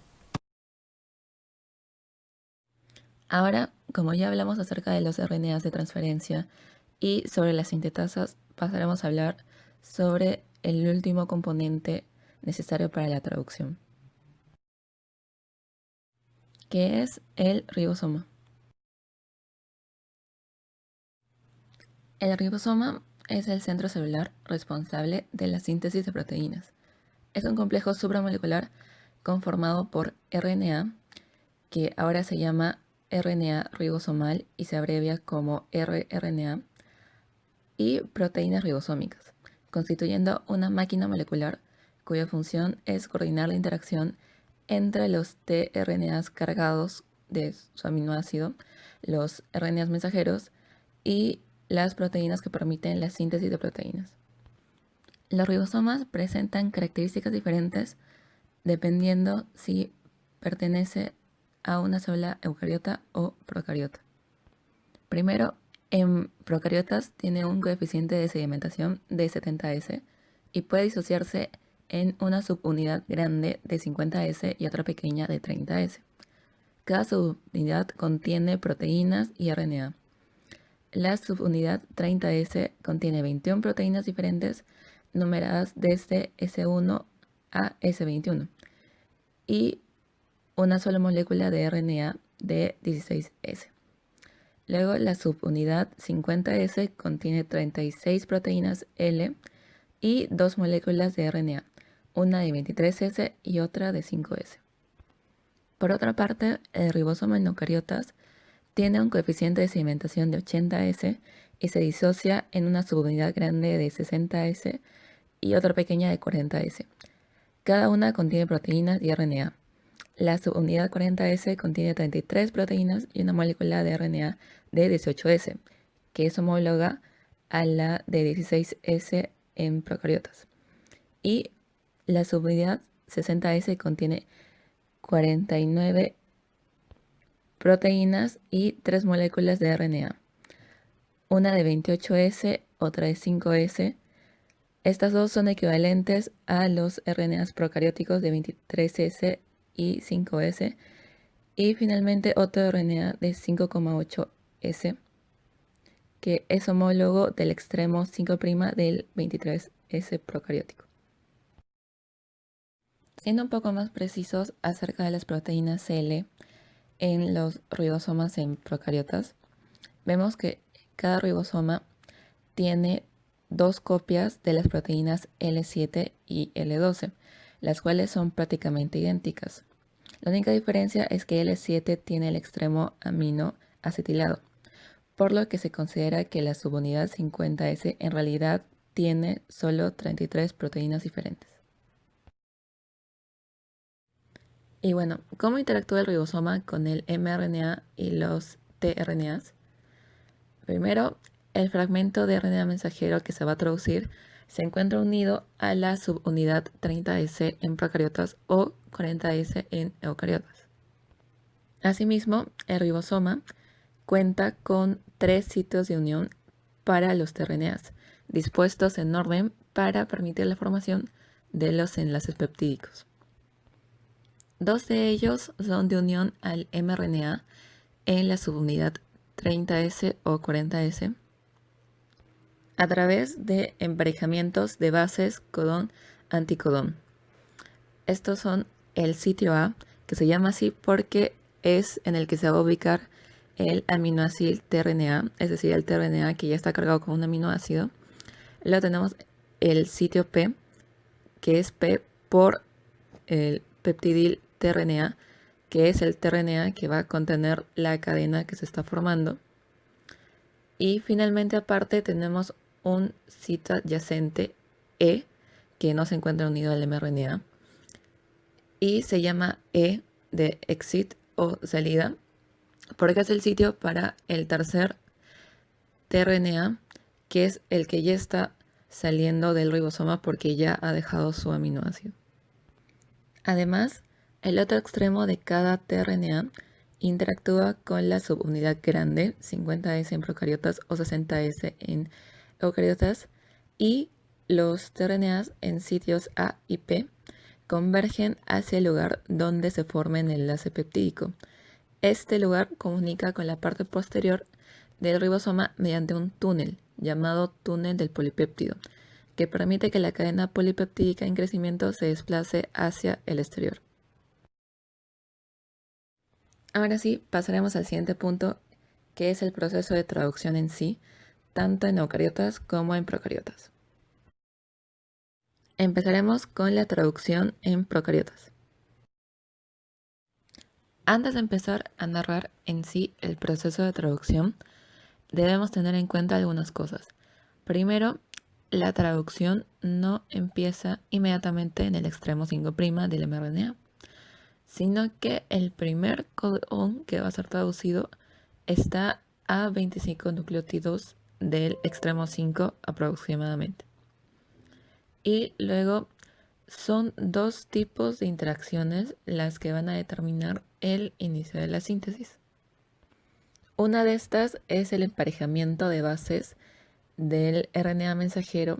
Ahora, como ya hablamos acerca de los RNAs de transferencia y sobre las sintetasas, pasaremos a hablar sobre el último componente necesario para la traducción, que es el ribosoma. El ribosoma es el centro celular responsable de la síntesis de proteínas. Es un complejo supramolecular conformado por RNA, que ahora se llama RNA ribosomal y se abrevia como rRNA, y proteínas ribosómicas, constituyendo una máquina molecular cuya función es coordinar la interacción entre los tRNAs cargados de su aminoácido, los RNAs mensajeros y las proteínas que permiten la síntesis de proteínas. Los ribosomas presentan características diferentes dependiendo si pertenece a una célula eucariota o procariota. Primero, en procariotas tiene un coeficiente de sedimentación de 70S y puede disociarse en una subunidad grande de 50S y otra pequeña de 30S. Cada subunidad contiene proteínas y RNA. La subunidad 30S contiene 21 proteínas diferentes numeradas desde S1 a S21 y una sola molécula de RNA de 16S. Luego la subunidad 50S contiene 36 proteínas L y dos moléculas de RNA, una de 23S y otra de 5S. Por otra parte, el ribosoma en eucariotas tiene un coeficiente de sedimentación de 80S y se disocia en una subunidad grande de 60S y otra pequeña de 40S. Cada una contiene proteínas y RNA. La subunidad 40S contiene 33 proteínas y una molécula de RNA de 18S, que es homóloga a la de 16S en procariotas. Y la subunidad 60S contiene 49 proteínas y 3 moléculas de RNA, una de 28S, otra de 5S. Estas dos son equivalentes a los RNAs procarióticos de 23S y 5S, y finalmente otro RNA de 5,8S, que es homólogo del extremo 5' del 23S procariótico. Siendo un poco más precisos acerca de las proteínas L en los ribosomas en procariotas, vemos que cada ribosoma tiene dos copias de las proteínas L7 y L12, las cuales son prácticamente idénticas. La única diferencia es que L7 tiene el extremo amino acetilado, por lo que se considera que la subunidad 50S en realidad tiene solo 33 proteínas diferentes. Y bueno, ¿cómo interactúa el ribosoma con el mRNA y los tRNAs? Primero, el fragmento de RNA mensajero que se va a traducir se encuentra unido a la subunidad 30S en procariotas o 40S en eucariotas. Asimismo, el ribosoma cuenta con 3 sitios de unión para los tRNAs, dispuestos en orden para permitir la formación de los enlaces peptídicos. 2 de ellos son de unión al mRNA en la subunidad 30S o 40S a través de emparejamientos de bases codón-anticodón. Estos son el sitio A, que se llama así porque es en el que se va a ubicar el aminoácido tRNA, es decir, el tRNA que ya está cargado con un aminoácido. Luego tenemos el sitio P, que es P por el peptidil tRNA, que es el tRNA que va a contener la cadena que se está formando. Y finalmente aparte tenemos un sitio adyacente E, que no se encuentra unido al mRNA, y se llama E de exit o salida, porque es el sitio para el tercer tRNA, que es el que ya está saliendo del ribosoma porque ya ha dejado su aminoácido. Además, el otro extremo de cada tRNA interactúa con la subunidad grande, 50S en procariotas o 60S en eucariotas, y los tRNAs en sitios A y P convergen hacia el lugar donde se forma el enlace peptídico. Este lugar comunica con la parte posterior del ribosoma mediante un túnel llamado túnel del polipéptido, que permite que la cadena polipeptídica en crecimiento se desplace hacia el exterior. Ahora sí, pasaremos al siguiente punto, que es el proceso de traducción en sí, tanto en eucariotas como en procariotas. Empezaremos con la traducción en procariotas. Antes de empezar a narrar en sí el proceso de traducción, debemos tener en cuenta algunas cosas. Primero, la traducción no empieza inmediatamente en el extremo 5' del mRNA, sino que el primer codón que va a ser traducido está a 25 nucleótidos del extremo 5 aproximadamente. Y luego son 2 tipos de interacciones las que van a determinar el inicio de la síntesis. Una de estas es el emparejamiento de bases del RNA mensajero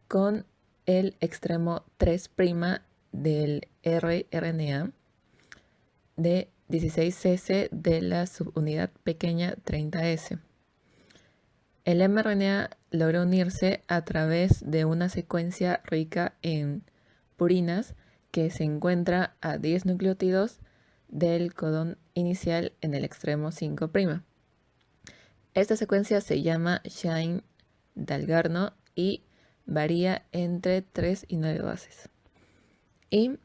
con el extremo 3' del rRNA de 16S de la subunidad pequeña 30S. El mRNA logra unirse a través de una secuencia rica en purinas que se encuentra a 10 nucleótidos del codón inicial en el extremo 5'. Esta secuencia se llama Shine-Dalgarno y varía entre 3 y 9 bases. Y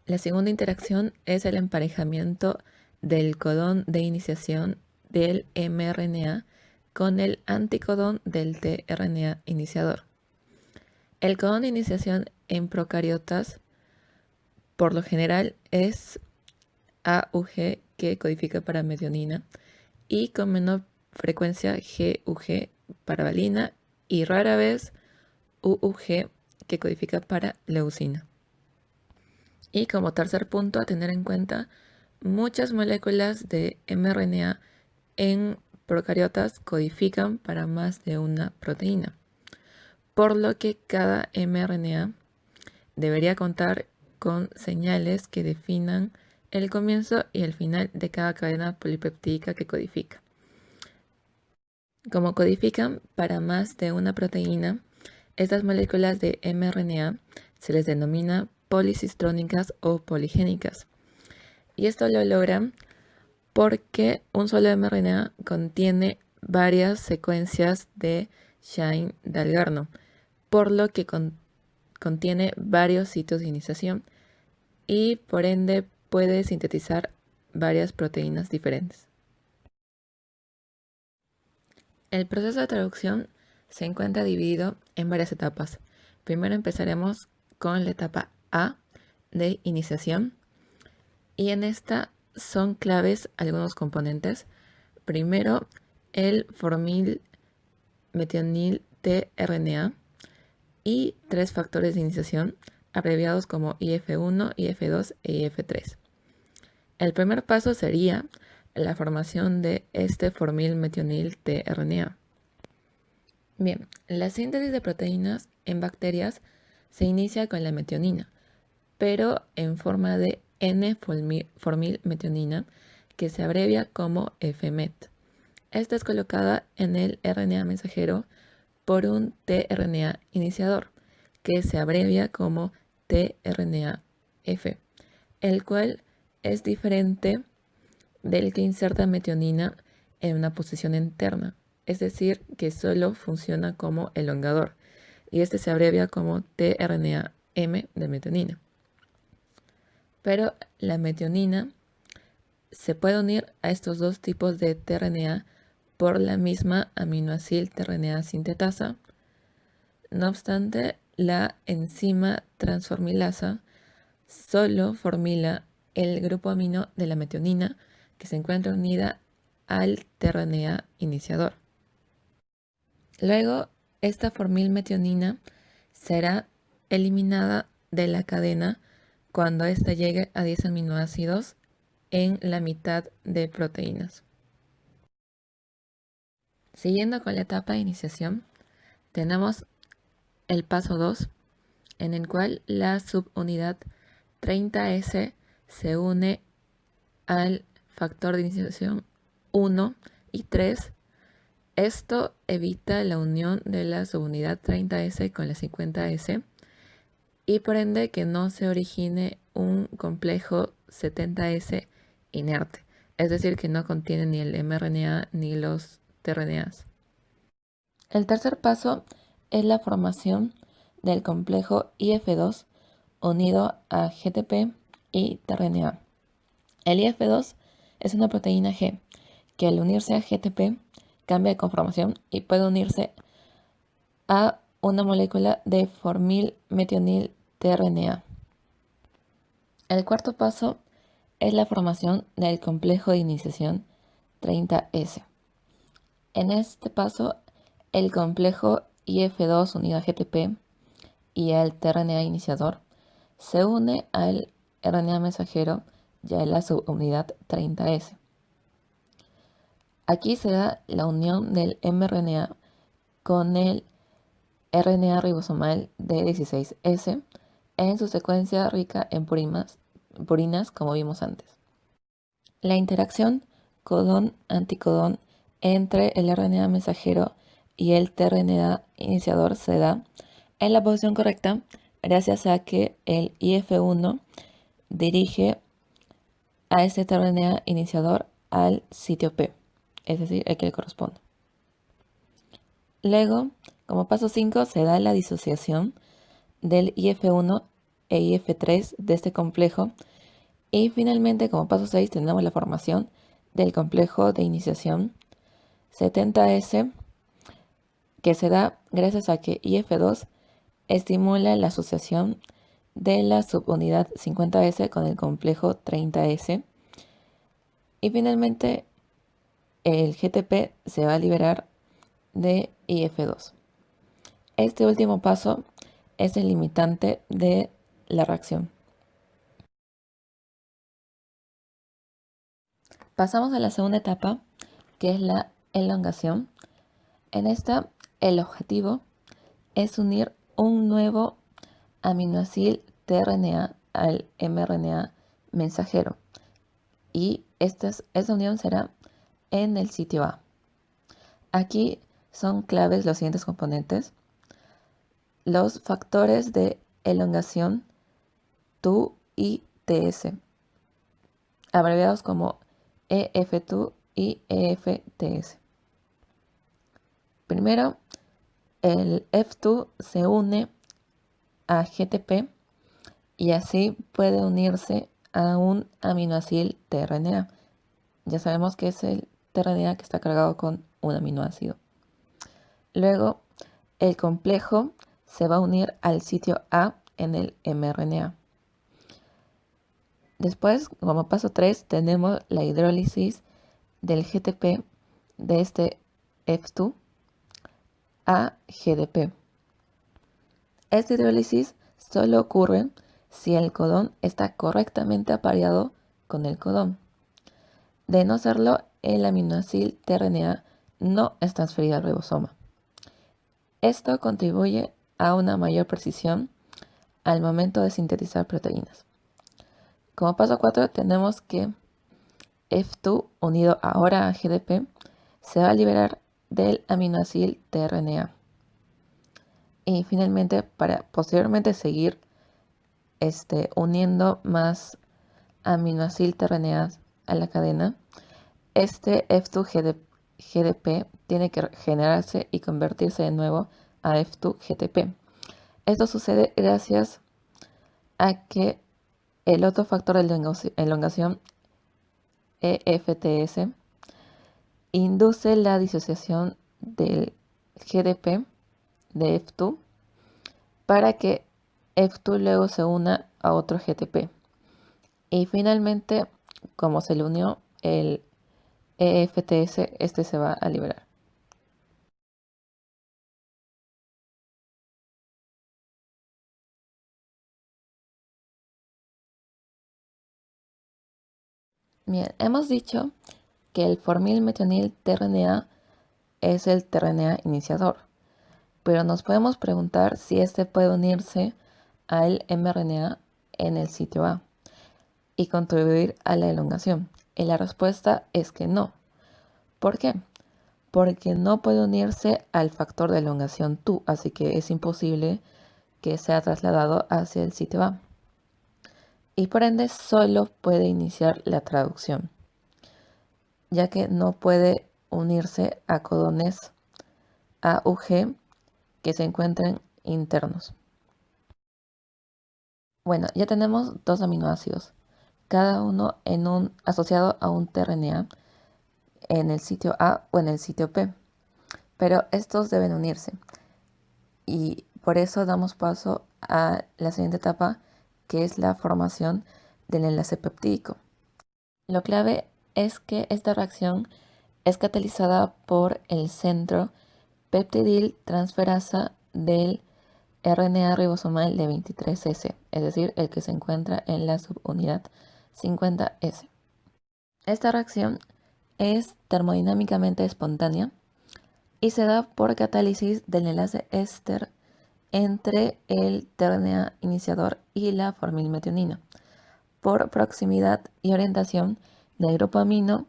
la segunda interacción es el emparejamiento del codón de iniciación del mRNA con el anticodón del tRNA iniciador. El codón de iniciación en procariotas por lo general es AUG, que codifica para metionina, y con menor frecuencia GUG para valina y rara vez UUG, que codifica para leucina. Y como tercer punto a tener en cuenta, muchas moléculas de mRNA en procariotas codifican para más de una proteína, por lo que cada mRNA debería contar con señales que definan el comienzo y el final de cada cadena polipeptídica que codifica. Como codifican para más de una proteína, estas moléculas de mRNA se les denomina policistrónicas o poligénicas. Y esto lo logran porque un solo mRNA contiene varias secuencias de Shine-Dalgarno, por lo que contiene varios sitios de iniciación y por ende puede sintetizar varias proteínas diferentes. El proceso de traducción se encuentra dividido en varias etapas. Primero empezaremos con la etapa A de iniciación y en esta son claves algunos componentes. Primero, el formil metionil tRNA y 3 factores de iniciación abreviados como IF1, IF2 e IF3. El primer paso sería la formación de este formil metionil tRNA. Bien, la síntesis de proteínas en bacterias se inicia con la metionina, pero en forma de N-formil metionina, que se abrevia como FMET. Esta es colocada en el RNA mensajero por un tRNA iniciador, que se abrevia como tRNA-F, el cual es diferente del que inserta metionina en una posición interna, es decir, que solo funciona como elongador, y este se abrevia como tRNA-M de metionina. Pero la metionina se puede unir a estos dos tipos de tRNA por la misma aminoacil tRNA sintetasa. No obstante, la enzima transformilasa solo formila el grupo amino de la metionina que se encuentra unida al tRNA iniciador. Luego, esta formilmetionina será eliminada de la cadena cuando ésta llegue a 10 aminoácidos en la mitad de proteínas. Siguiendo con la etapa de iniciación, tenemos el paso 2, en el cual la subunidad 30S se une al factor de iniciación 1 y 3. Esto evita la unión de la subunidad 30S con la 50S y por ende que no se origine un complejo 70S inerte, es decir, que no contiene ni el mRNA ni los tRNAs. El tercer paso es la formación del complejo IF2 unido a GTP y tRNA. El IF2 es una proteína G que al unirse a GTP cambia de conformación y puede unirse a una molécula de formilmetionil tRNA. El cuarto paso es la formación del complejo de iniciación 30S. En este paso, el complejo IF2 unido a GTP y al tRNA iniciador se une al RNA mensajero y a la subunidad 30S. Aquí se da la unión del mRNA con el RNA ribosomal D16S en su secuencia rica en purinas, como vimos antes. La interacción codón-anticodón entre el RNA mensajero y el tRNA iniciador se da en la posición correcta gracias a que el IF1 dirige a este tRNA iniciador al sitio P, es decir, el que le corresponde. Luego, como paso 5, se da la disociación del IF1 e IF3 de este complejo. Y finalmente, como paso 6, tenemos la formación del complejo de iniciación 70S, que se da gracias a que IF2 estimula la asociación de la subunidad 50S con el complejo 30S. Y finalmente, el GTP se va a liberar de IF2. Este último paso es el limitante de la reacción. Pasamos a la segunda etapa, que es la elongación. En esta, el objetivo es unir un nuevo aminoácido tRNA al mRNA mensajero. Y esta unión será en el sitio A. Aquí son claves los siguientes componentes. Los factores de elongación TU y TS, abreviados como EF2 y EFTS. Primero, el F2 se une a GTP y así puede unirse a un aminoácido tRNA. Ya sabemos que es el tRNA que está cargado con un aminoácido. Luego, el complejo se va a unir al sitio A en el mRNA. Después, como paso 3, tenemos la hidrólisis del GTP de este F2 a GDP. Esta hidrólisis solo ocurre si el codón está correctamente apareado con el codón. De no serlo, el aminoácido tRNA no es transferido al ribosoma. Esto contribuye a una mayor precisión al momento de sintetizar proteínas. Como paso 4 tenemos que F2 unido ahora a GDP se va a liberar del aminoácido tRNA. Y finalmente, para posteriormente seguir uniendo más aminoácido tRNA a la cadena, este F2 GDP tiene que generarse y convertirse de nuevo a F2 GTP. Esto sucede gracias a que el otro factor de elongación, EFTS, induce la disociación del GDP de F2 para que F2 luego se una a otro GTP. Y finalmente, como se le unió el EFTS, este se va a liberar. Bien, hemos dicho que el formilmetionil tRNA es el tRNA iniciador, pero nos podemos preguntar si este puede unirse al mRNA en el sitio A y contribuir a la elongación. Y la respuesta es que no. ¿Por qué? Porque no puede unirse al factor de elongación TU, así que es imposible que sea trasladado hacia el sitio A. Y por ende solo puede iniciar la traducción, ya que no puede unirse a codones AUG que se encuentren internos. Bueno, ya tenemos dos aminoácidos, cada uno asociado a un tRNA en el sitio A o en el sitio P, pero estos deben unirse y por eso damos paso a la siguiente etapa, que es la formación del enlace peptídico. Lo clave es que esta reacción es catalizada por el centro peptidil transferasa del RNA ribosomal de 23S, es decir, el que se encuentra en la subunidad 50S. Esta reacción es termodinámicamente espontánea y se da por catálisis del enlace éster entre el tRNA iniciador y la formilmetionina, por proximidad y orientación del grupo amino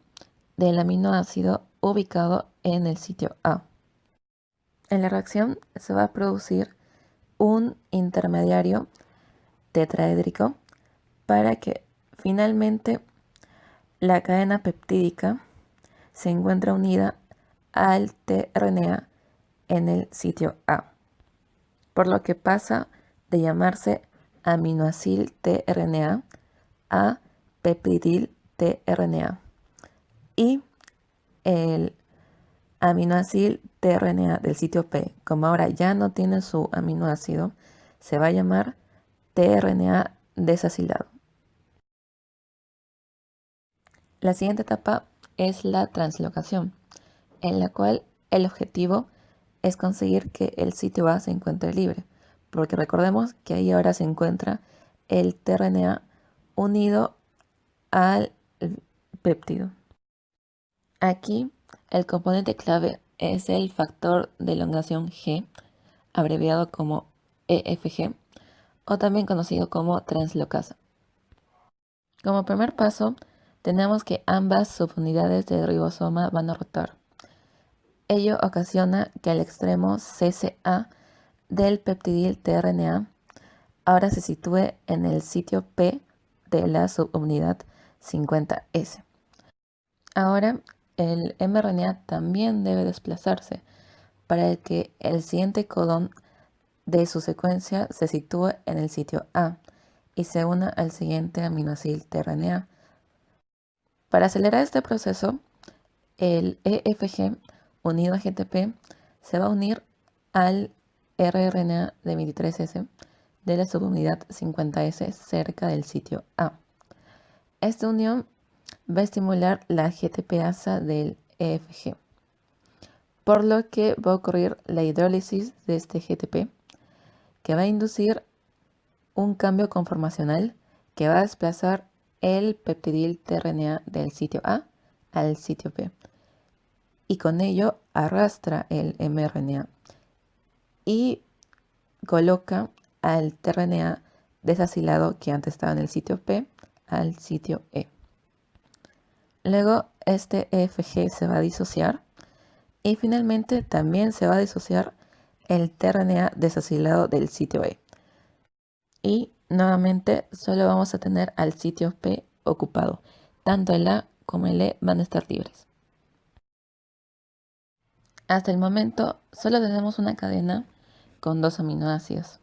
del aminoácido ubicado en el sitio A. En la reacción se va a producir un intermediario tetraédrico para que finalmente la cadena peptídica se encuentre unida al tRNA en el sitio A, por lo que pasa de llamarse aminoacil tRNA a peptidil tRNA, y el aminoácido tRNA del sitio P, como ahora ya no tiene su aminoácido, se va a llamar tRNA desacilado. La siguiente etapa es la translocación, en la cual el objetivo es conseguir que el sitio A se encuentre libre, porque recordemos que ahí ahora se encuentra el tRNA unido al péptido. Aquí el componente clave es el factor de elongación G, abreviado como EFG, o también conocido como translocasa. Como primer paso, tenemos que ambas subunidades del ribosoma van a rotar. Ello ocasiona que el extremo CCA del peptidil tRNA ahora se sitúe en el sitio P de la subunidad 50S. Ahora el mRNA también debe desplazarse para que el siguiente codón de su secuencia se sitúe en el sitio A y se una al siguiente aminoácido tRNA. Para acelerar este proceso, el EFG unido a GTP se va a unir al rRNA de 23S de la subunidad 50S cerca del sitio A. Esta unión va a estimular la GTPasa del EFG, por lo que va a ocurrir la hidrólisis de este GTP, que va a inducir un cambio conformacional que va a desplazar el peptidil tRNA del sitio A al sitio P, y con ello arrastra el mRNA y coloca al tRNA desacilado que antes estaba en el sitio P al sitio E. Luego este EFG se va a disociar y finalmente también se va a disociar el tRNA desacilado del sitio E. Y nuevamente solo vamos a tener al sitio P ocupado. Tanto el A como el E van a estar libres. Hasta el momento solo tenemos una cadena con 2 aminoácidos,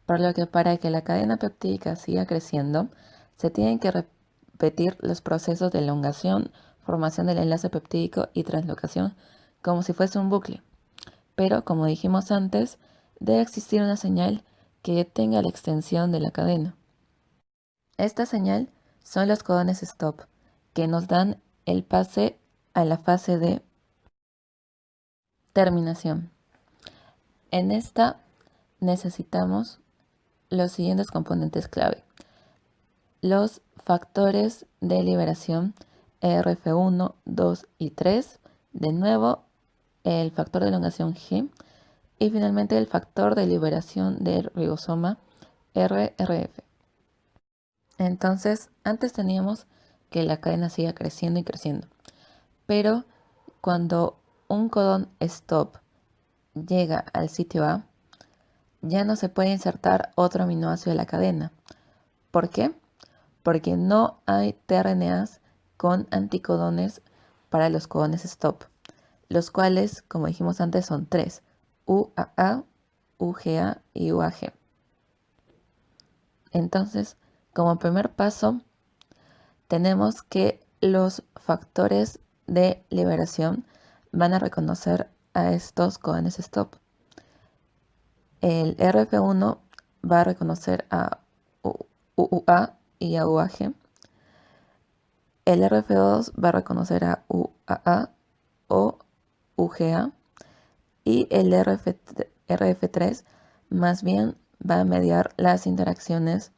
por lo que para que la cadena peptídica siga creciendo, se tienen que repetir los procesos de elongación, formación del enlace peptídico y translocación como si fuese un bucle. Pero, como dijimos antes, debe existir una señal que detenga la extensión de la cadena. Esta señal son los codones stop, que nos dan el pase a la fase de terminación. En esta necesitamos los siguientes componentes clave: los factores de liberación RF1, 2 y 3, de nuevo el factor de elongación G y finalmente el factor de liberación del ribosoma RRF. Entonces, antes teníamos que la cadena siga creciendo y creciendo, pero cuando un codón stop llega al sitio A, ya no se puede insertar otro aminoácido de la cadena. ¿Por qué? Porque no hay tRNAs con anticodones para los codones stop, los cuales, como dijimos antes, son 3: UAA, UGA y UAG. Entonces, como primer paso, tenemos que los factores de liberación van a reconocer a estos codones stop. El RF1 va a reconocer a UA y a UAG. El RF2 va a reconocer a UAA o UGA. Y el RF3 más bien va a mediar las interacciones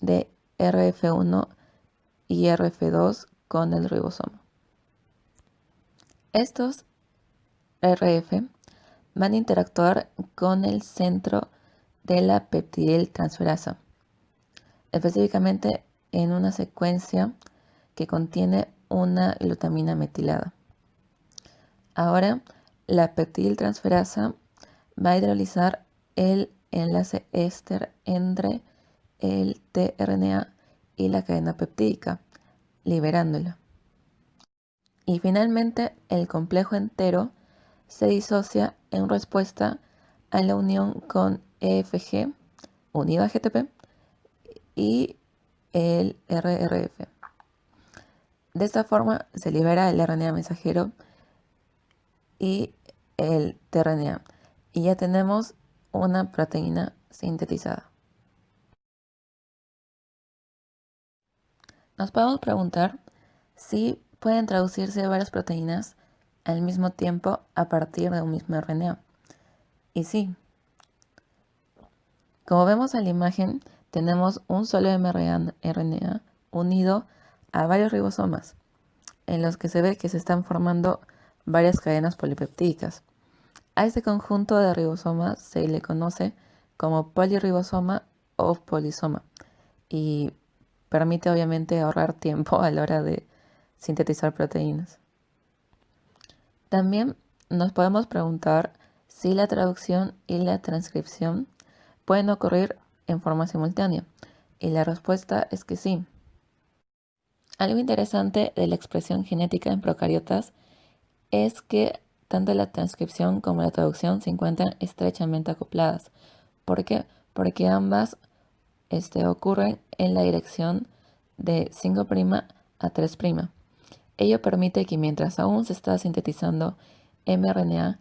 de RF1 y RF2 con el ribosoma. Estos RF van a interactuar con el centro de la peptidiltransferasa, específicamente en una secuencia que contiene una glutamina metilada. Ahora, la peptidiltransferasa va a hidrolizar el enlace éster entre el tRNA y la cadena peptídica, liberándola. Y finalmente, el complejo entero se disocia en respuesta a la unión con EFG unido a GTP y el RRF. De esta forma se libera el RNA mensajero y el tRNA, y ya tenemos una proteína sintetizada. Nos podemos preguntar si pueden traducirse varias proteínas al mismo tiempo a partir de un mismo RNA. Y sí, como vemos en la imagen, tenemos un solo mRNA unido a varios ribosomas, en los que se ve que se están formando varias cadenas polipeptídicas. A este conjunto de ribosomas se le conoce como polirribosoma o polisoma, y permite obviamente ahorrar tiempo a la hora de sintetizar proteínas. También nos podemos preguntar si la traducción y la transcripción pueden ocurrir en forma simultánea, y la respuesta es que sí. Algo interesante de la expresión genética en procariotas es que tanto la transcripción como la traducción se encuentran estrechamente acopladas, ¿Por qué? Porque ambas ocurren en la dirección de 5' a 3'. Ello permite que mientras aún se está sintetizando mRNA,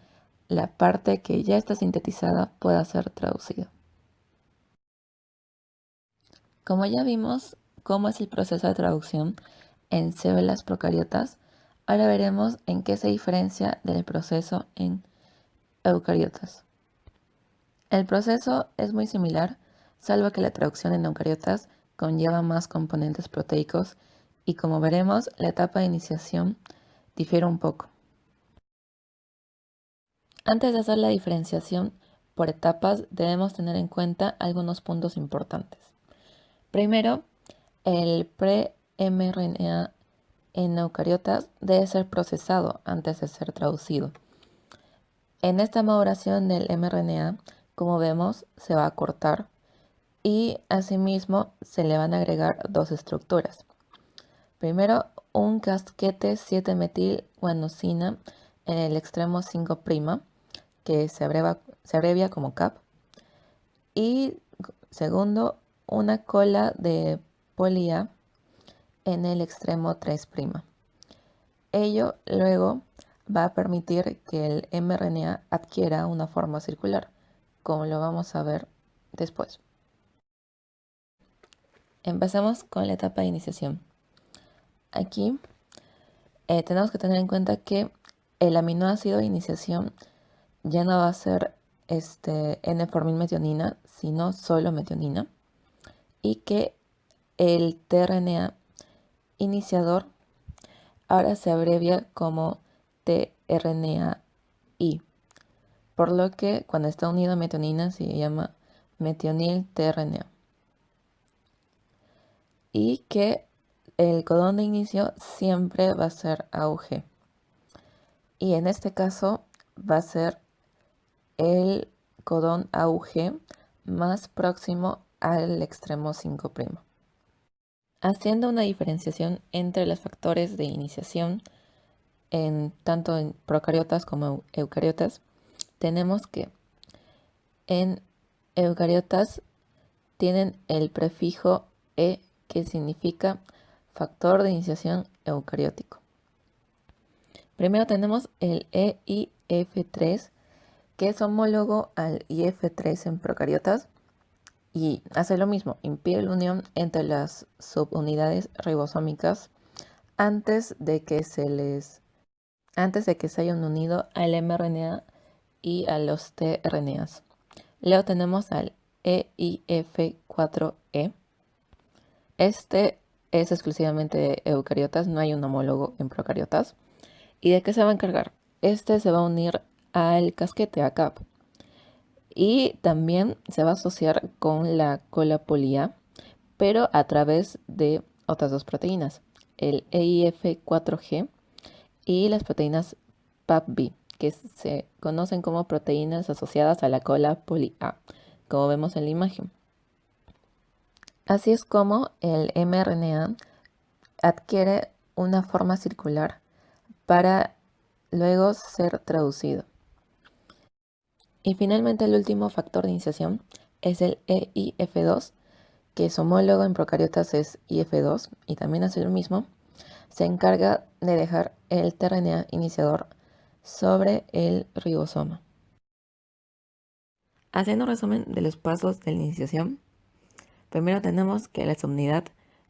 la parte que ya está sintetizada pueda ser traducida. Como ya vimos cómo es el proceso de traducción en células procariotas, ahora veremos en qué se diferencia del proceso en eucariotas. El proceso es muy similar, salvo que la traducción en eucariotas conlleva más componentes proteicos y, como veremos, la etapa de iniciación difiere un poco. Antes de hacer la diferenciación por etapas, debemos tener en cuenta algunos puntos importantes. Primero, el pre-mRNA en eucariotas debe ser procesado antes de ser traducido. En esta maduración del mRNA, como vemos, se va a cortar y asimismo se le van a agregar dos estructuras. Primero, un casquete 7-metilguanosina en el extremo 5', que se abrevia como CAP. Y segundo, una cola de poli-A en el extremo 3'. Ello luego va a permitir que el mRNA adquiera una forma circular, como lo vamos a ver después. Empezamos con la etapa de iniciación. Aquí tenemos que tener en cuenta que el aminoácido de iniciación ya no va a ser N-formilmetionina, sino solo metionina, y que el tRNA iniciador ahora se abrevia como tRNAi, por lo que cuando está unido a metionina se llama metionil tRNA, y que el codón de inicio siempre va a ser AUG, y en este caso va a ser el codón AUG más próximo al extremo 5'. Haciendo una diferenciación entre los factores de iniciación tanto en procariotas como eucariotas, tenemos que en eucariotas tienen el prefijo E, que significa factor de iniciación eucariótico. Primero tenemos el EIF3, que es homólogo al IF3 en procariotas y hace lo mismo, impide la unión entre las subunidades ribosómicas antes de que se hayan unido al mRNA y a los tRNAs. Luego tenemos al EIF4E. Este es exclusivamente de eucariotas, no hay un homólogo en procariotas. ¿Y de qué se va a encargar? Este se va a unir al casquete, a CAP. Y también se va a asociar con la cola poli-A, pero a través de otras dos proteínas, el EIF4G y las proteínas PAPB, que se conocen como proteínas asociadas a la cola poli-A, como vemos en la imagen. Así es como el mRNA adquiere una forma circular para luego ser traducido. Y finalmente el último factor de iniciación es el EIF2, que su homólogo en procariotas es IF2 y también hace lo mismo. Se encarga de dejar el tRNA iniciador sobre el ribosoma. Haciendo un resumen de los pasos de la iniciación, primero tenemos que la subunidad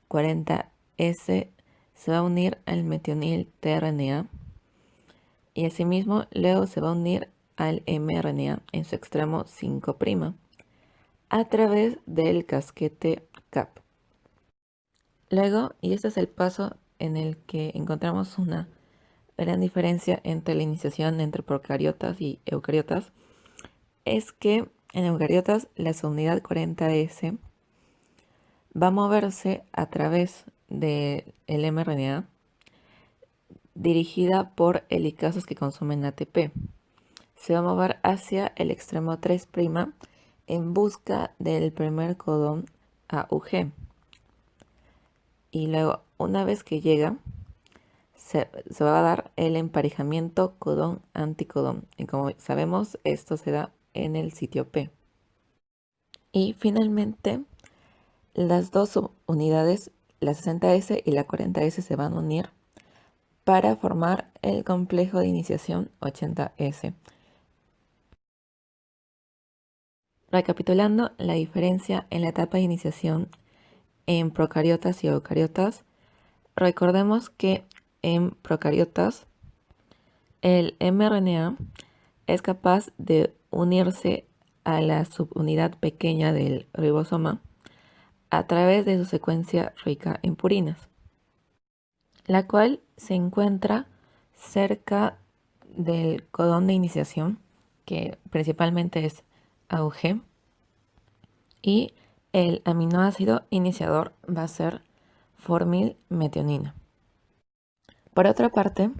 40S se va a unir al metionil tRNA y asimismo luego se va a unir al mRNA en su extremo 5' a través del casquete CAP. Luego, y este es el paso en el que encontramos una gran diferencia entre la iniciación entre procariotas y eucariotas, es que en eucariotas la subunidad 40S va a moverse a través del mRNA dirigida por helicasas que consumen ATP. Se va a mover hacia el extremo 3' en busca del primer codón AUG. Y luego, una vez que llega, se va a dar el emparejamiento codón-anticodón. Y como sabemos, esto se da en el sitio P. Y finalmente, las dos subunidades, la 60S y la 40S, se van a unir para formar el complejo de iniciación 80S. Recapitulando la diferencia en la etapa de iniciación en procariotas y eucariotas, recordemos que en procariotas el mRNA es capaz de unirse a la subunidad pequeña del ribosoma a través de su secuencia rica en purinas, la cual se encuentra cerca del codón de iniciación, que principalmente es AUG, y el aminoácido iniciador va a ser formilmetionina. Por otra parte,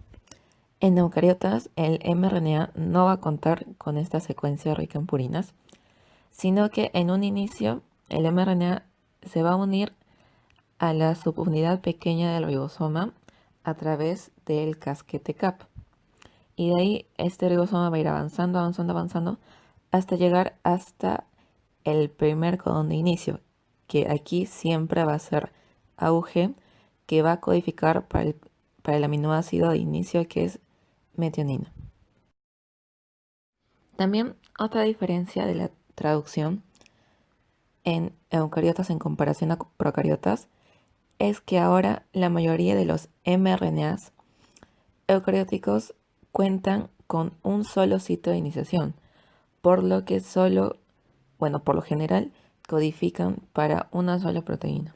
en eucariotas el mRNA no va a contar con esta secuencia rica en purinas, sino que en un inicio el mRNA se va a unir a la subunidad pequeña del ribosoma a través del casquete CAP. Y de ahí este ribosoma va a ir avanzando, avanzando, avanzando hasta llegar hasta el primer codón de inicio, que aquí siempre va a ser AUG, que va a codificar para el aminoácido de inicio, que es metionina. También otra diferencia de la traducción en eucariotas en comparación a procariotas es que ahora la mayoría de los mRNAs eucarióticos cuentan con un solo sitio de iniciación, por lo que por lo general, codifican para una sola proteína.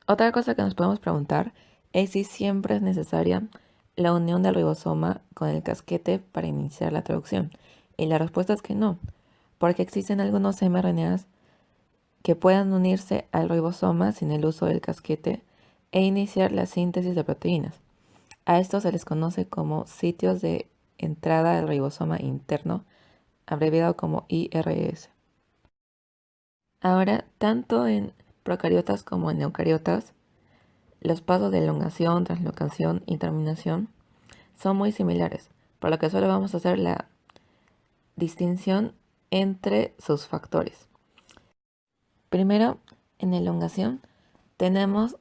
Otra cosa que nos podemos preguntar es si siempre es necesaria la unión del ribosoma con el casquete para iniciar la traducción. Y la respuesta es que no, porque existen algunos mRNAs que puedan unirse al ribosoma sin el uso del casquete e iniciar la síntesis de proteínas. A estos se les conoce como sitios de entrada al ribosoma interno, abreviado como IRS. Ahora, tanto en procariotas como en eucariotas, los pasos de elongación, translocación y terminación son muy similares, por lo que solo vamos a hacer la distinción entre sus factores. Primero, en elongación tenemos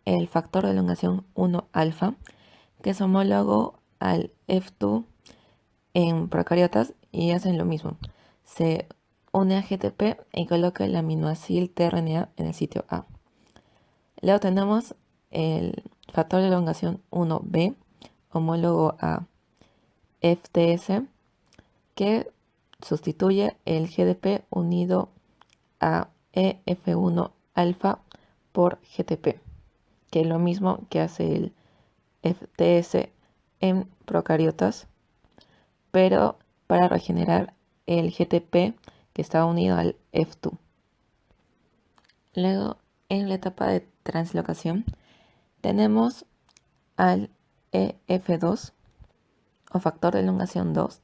el factor de elongación 1 alfa, que es homólogo al F2 en procariotas y hacen lo mismo. Se une a GTP y coloca el aminoácido tRNA en el sitio A. Luego tenemos el factor de elongación 1B, homólogo a FTS, que sustituye el GDP unido a EF1 alfa por GTP, que es lo mismo que hace el FTS en procariotas, pero para regenerar el GTP que está unido al F2. Luego, en la etapa de translocación, tenemos al EF2 o factor de elongación 2,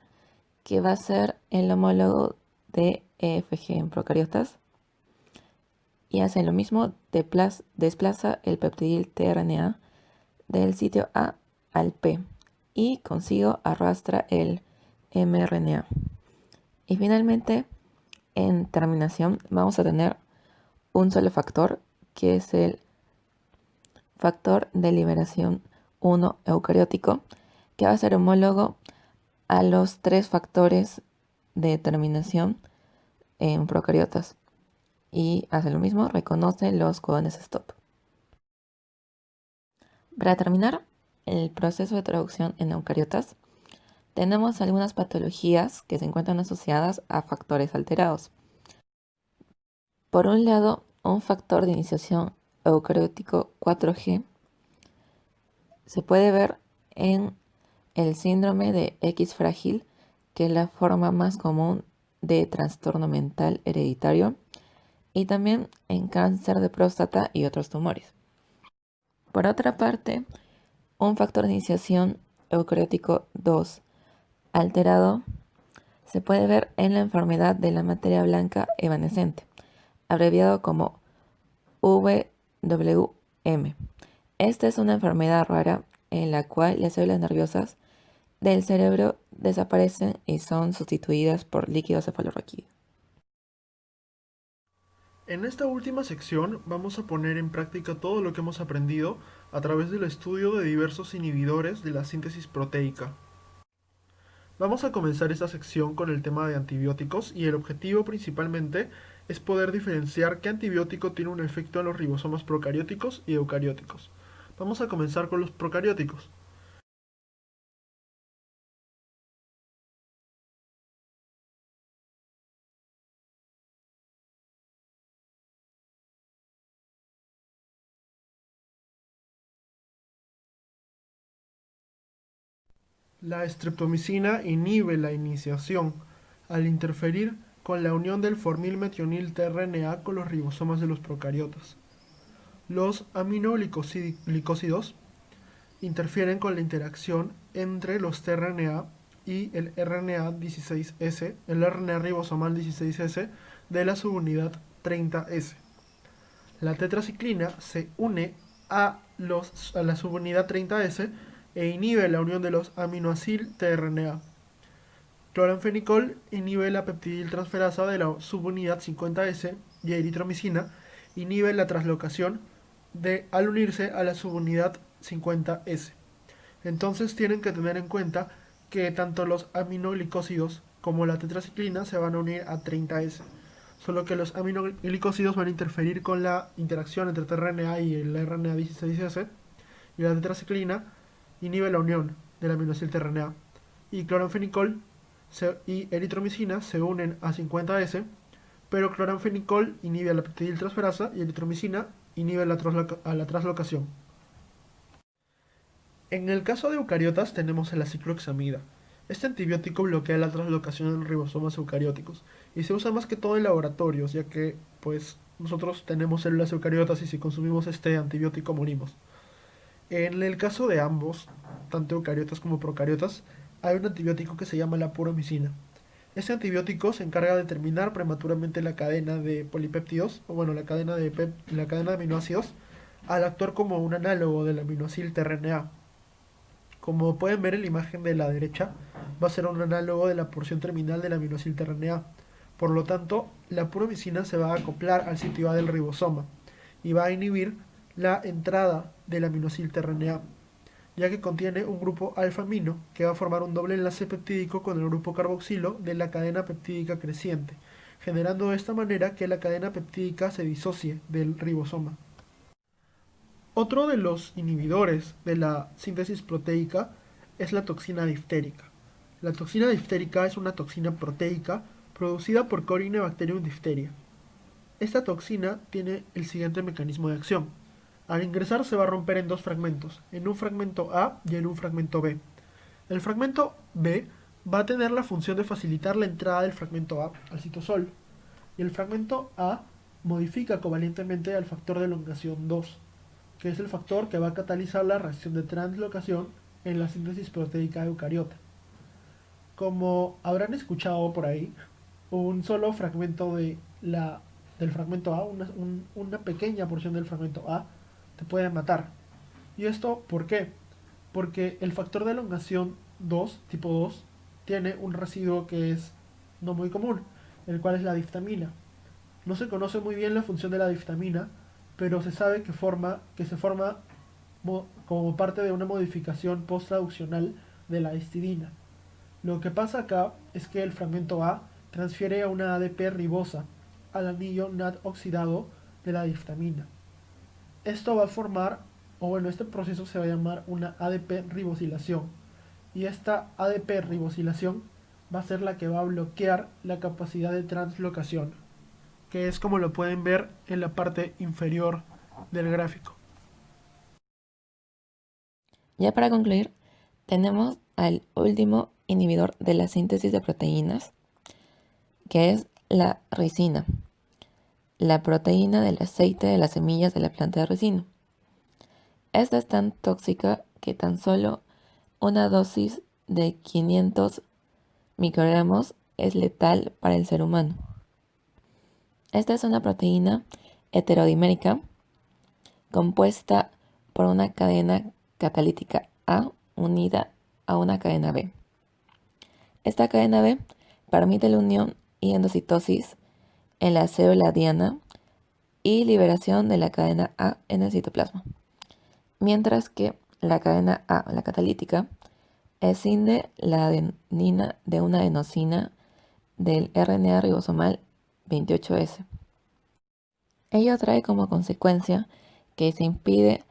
que va a ser el homólogo de EFG en procariotas y hace lo mismo, desplaza el peptidil tRNA del sitio A al P y consigo arrastra el mRNA. Y finalmente, en terminación, vamos a tener un solo factor, que es el factor de liberación 1 eucariótico, que va a ser homólogo a los 3 factores de terminación en procariotas. Y hace lo mismo, reconoce los codones stop. Para terminar el proceso de traducción en eucariotas, tenemos algunas patologías que se encuentran asociadas a factores alterados. Por un lado, un factor de iniciación eucariótico 4G se puede ver en el síndrome de X frágil, que es la forma más común de trastorno mental hereditario, y también en cáncer de próstata y otros tumores. Por otra parte, un factor de iniciación eucariótico 2 alterado se puede ver en la enfermedad de la materia blanca evanescente, abreviado como VWM. Esta es una enfermedad rara en la cual las células nerviosas del cerebro desaparecen y son sustituidas por líquido cefalorraquídeo. En esta última sección vamos a poner en práctica todo lo que hemos aprendido a través del estudio de diversos inhibidores de la síntesis proteica. Vamos a comenzar esta sección con el tema de antibióticos y el objetivo principalmente es poder diferenciar qué antibiótico tiene un efecto en los ribosomas procarióticos y eucarióticos. Vamos a comenzar con los procarióticos. La streptomicina inhibe la iniciación al interferir con la unión del formilmetionil tRNA con los ribosomas de los procariotas. Los aminoglicósidos interfieren con la interacción entre los tRNA y el RNA 16S, el RNA ribosomal 16S de la subunidad 30S. La tetraciclina se une a la subunidad 30S e inhibe la unión de los aminoacil tRNA. Cloranfenicol inhibe la peptidiltransferasa de la subunidad 50S y eritromicina inhibe la translocación al unirse a la subunidad 50S. Entonces tienen que tener en cuenta que tanto los aminoglicósidos como la tetraciclina se van a unir a 30S. Solo que los aminoglicósidos van a interferir con la interacción entre tRNA y el RNA 16S y la tetraciclina inhibe la unión del aminoácido tRNA. Y cloranfenicol y eritromicina se unen a 50S, pero cloranfenicol inhibe a la peptidiltransferasa y eritromicina inhibe a la translocación. En el caso de eucariotas tenemos la ciclohexamida. Este antibiótico bloquea la translocación en ribosomas eucarióticos y se usa más que todo en laboratorios, ya que pues nosotros tenemos células eucariotas y si consumimos este antibiótico morimos. En el caso de ambos, tanto eucariotas como procariotas, hay un antibiótico que se llama la puromicina. Este antibiótico se encarga de terminar prematuramente la cadena de polipéptidos, o bueno, la cadena de aminoácidos, al actuar como un análogo del aminoácido tRNA. Como pueden ver en la imagen de la derecha, va a ser un análogo de la porción terminal del aminoácido tRNA. Por lo tanto, la puromicina se va a acoplar al sitio A del ribosoma y va a inhibir la entrada del aminoácido tRNA, ya que contiene un grupo alfa-amino que va a formar un doble enlace peptídico con el grupo carboxilo de la cadena peptídica creciente, generando de esta manera que la cadena peptídica se disocie del ribosoma. Otro de los inhibidores de la síntesis proteica es la toxina diftérica. La toxina diftérica es una toxina proteica producida por Corynebacterium diphtheria. Esta toxina tiene el siguiente mecanismo de acción. Al ingresar se va a romper en dos fragmentos, en un fragmento A y en un fragmento B. El fragmento B va a tener la función de facilitar la entrada del fragmento A al citosol, y el fragmento A modifica covalentemente al factor de elongación 2, que es el factor que va a catalizar la reacción de translocación en la síntesis proteica eucariota. Como habrán escuchado por ahí, un solo fragmento del fragmento A, una pequeña porción del fragmento A, te puede matar. ¿Y esto por qué? Porque el factor de elongación 2, tipo 2, tiene un residuo que es no muy común, el cual es la diftamina. No se conoce muy bien la función de la diftamina, pero se sabe que se forma como parte de una modificación post-traduccional de la histidina. Lo que pasa acá es que el fragmento A transfiere a una ADP ribosa al anillo NAD oxidado de la diftamina. Esto va a formar, o bueno, este proceso se va a llamar una ADP ribosilación. Y esta ADP ribosilación va a ser la que va a bloquear la capacidad de translocación, que es como lo pueden ver en la parte inferior del gráfico. Ya para concluir, tenemos al último inhibidor de la síntesis de proteínas, que es la ricina, la proteína del aceite de las semillas de la planta de ricino. Esta es tan tóxica que tan solo una dosis de 500 microgramos es letal para el ser humano. Esta es una proteína heterodimérica compuesta por una cadena catalítica A unida a una cadena B. Esta cadena B permite la unión y endocitosis en la célula diana y liberación de la cadena A en el citoplasma. Mientras que la cadena A, la catalítica, escinde la adenina de una adenosina del RNA ribosomal 28S. Ello trae como consecuencia que se impide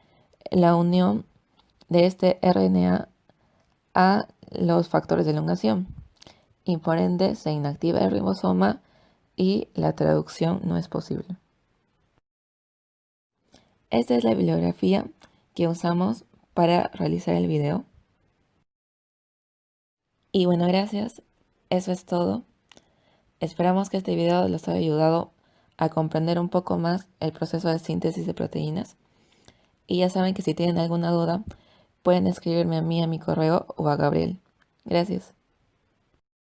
la unión de este RNA a los factores de elongación y por ende se inactiva el ribosoma y la traducción no es posible. Esta es la bibliografía que usamos para realizar el video. Y bueno, gracias. Eso es todo. Esperamos que este video les haya ayudado a comprender un poco más el proceso de síntesis de proteínas. Y ya saben que si tienen alguna duda, pueden escribirme a mí a mi correo o a Gabriel. Gracias.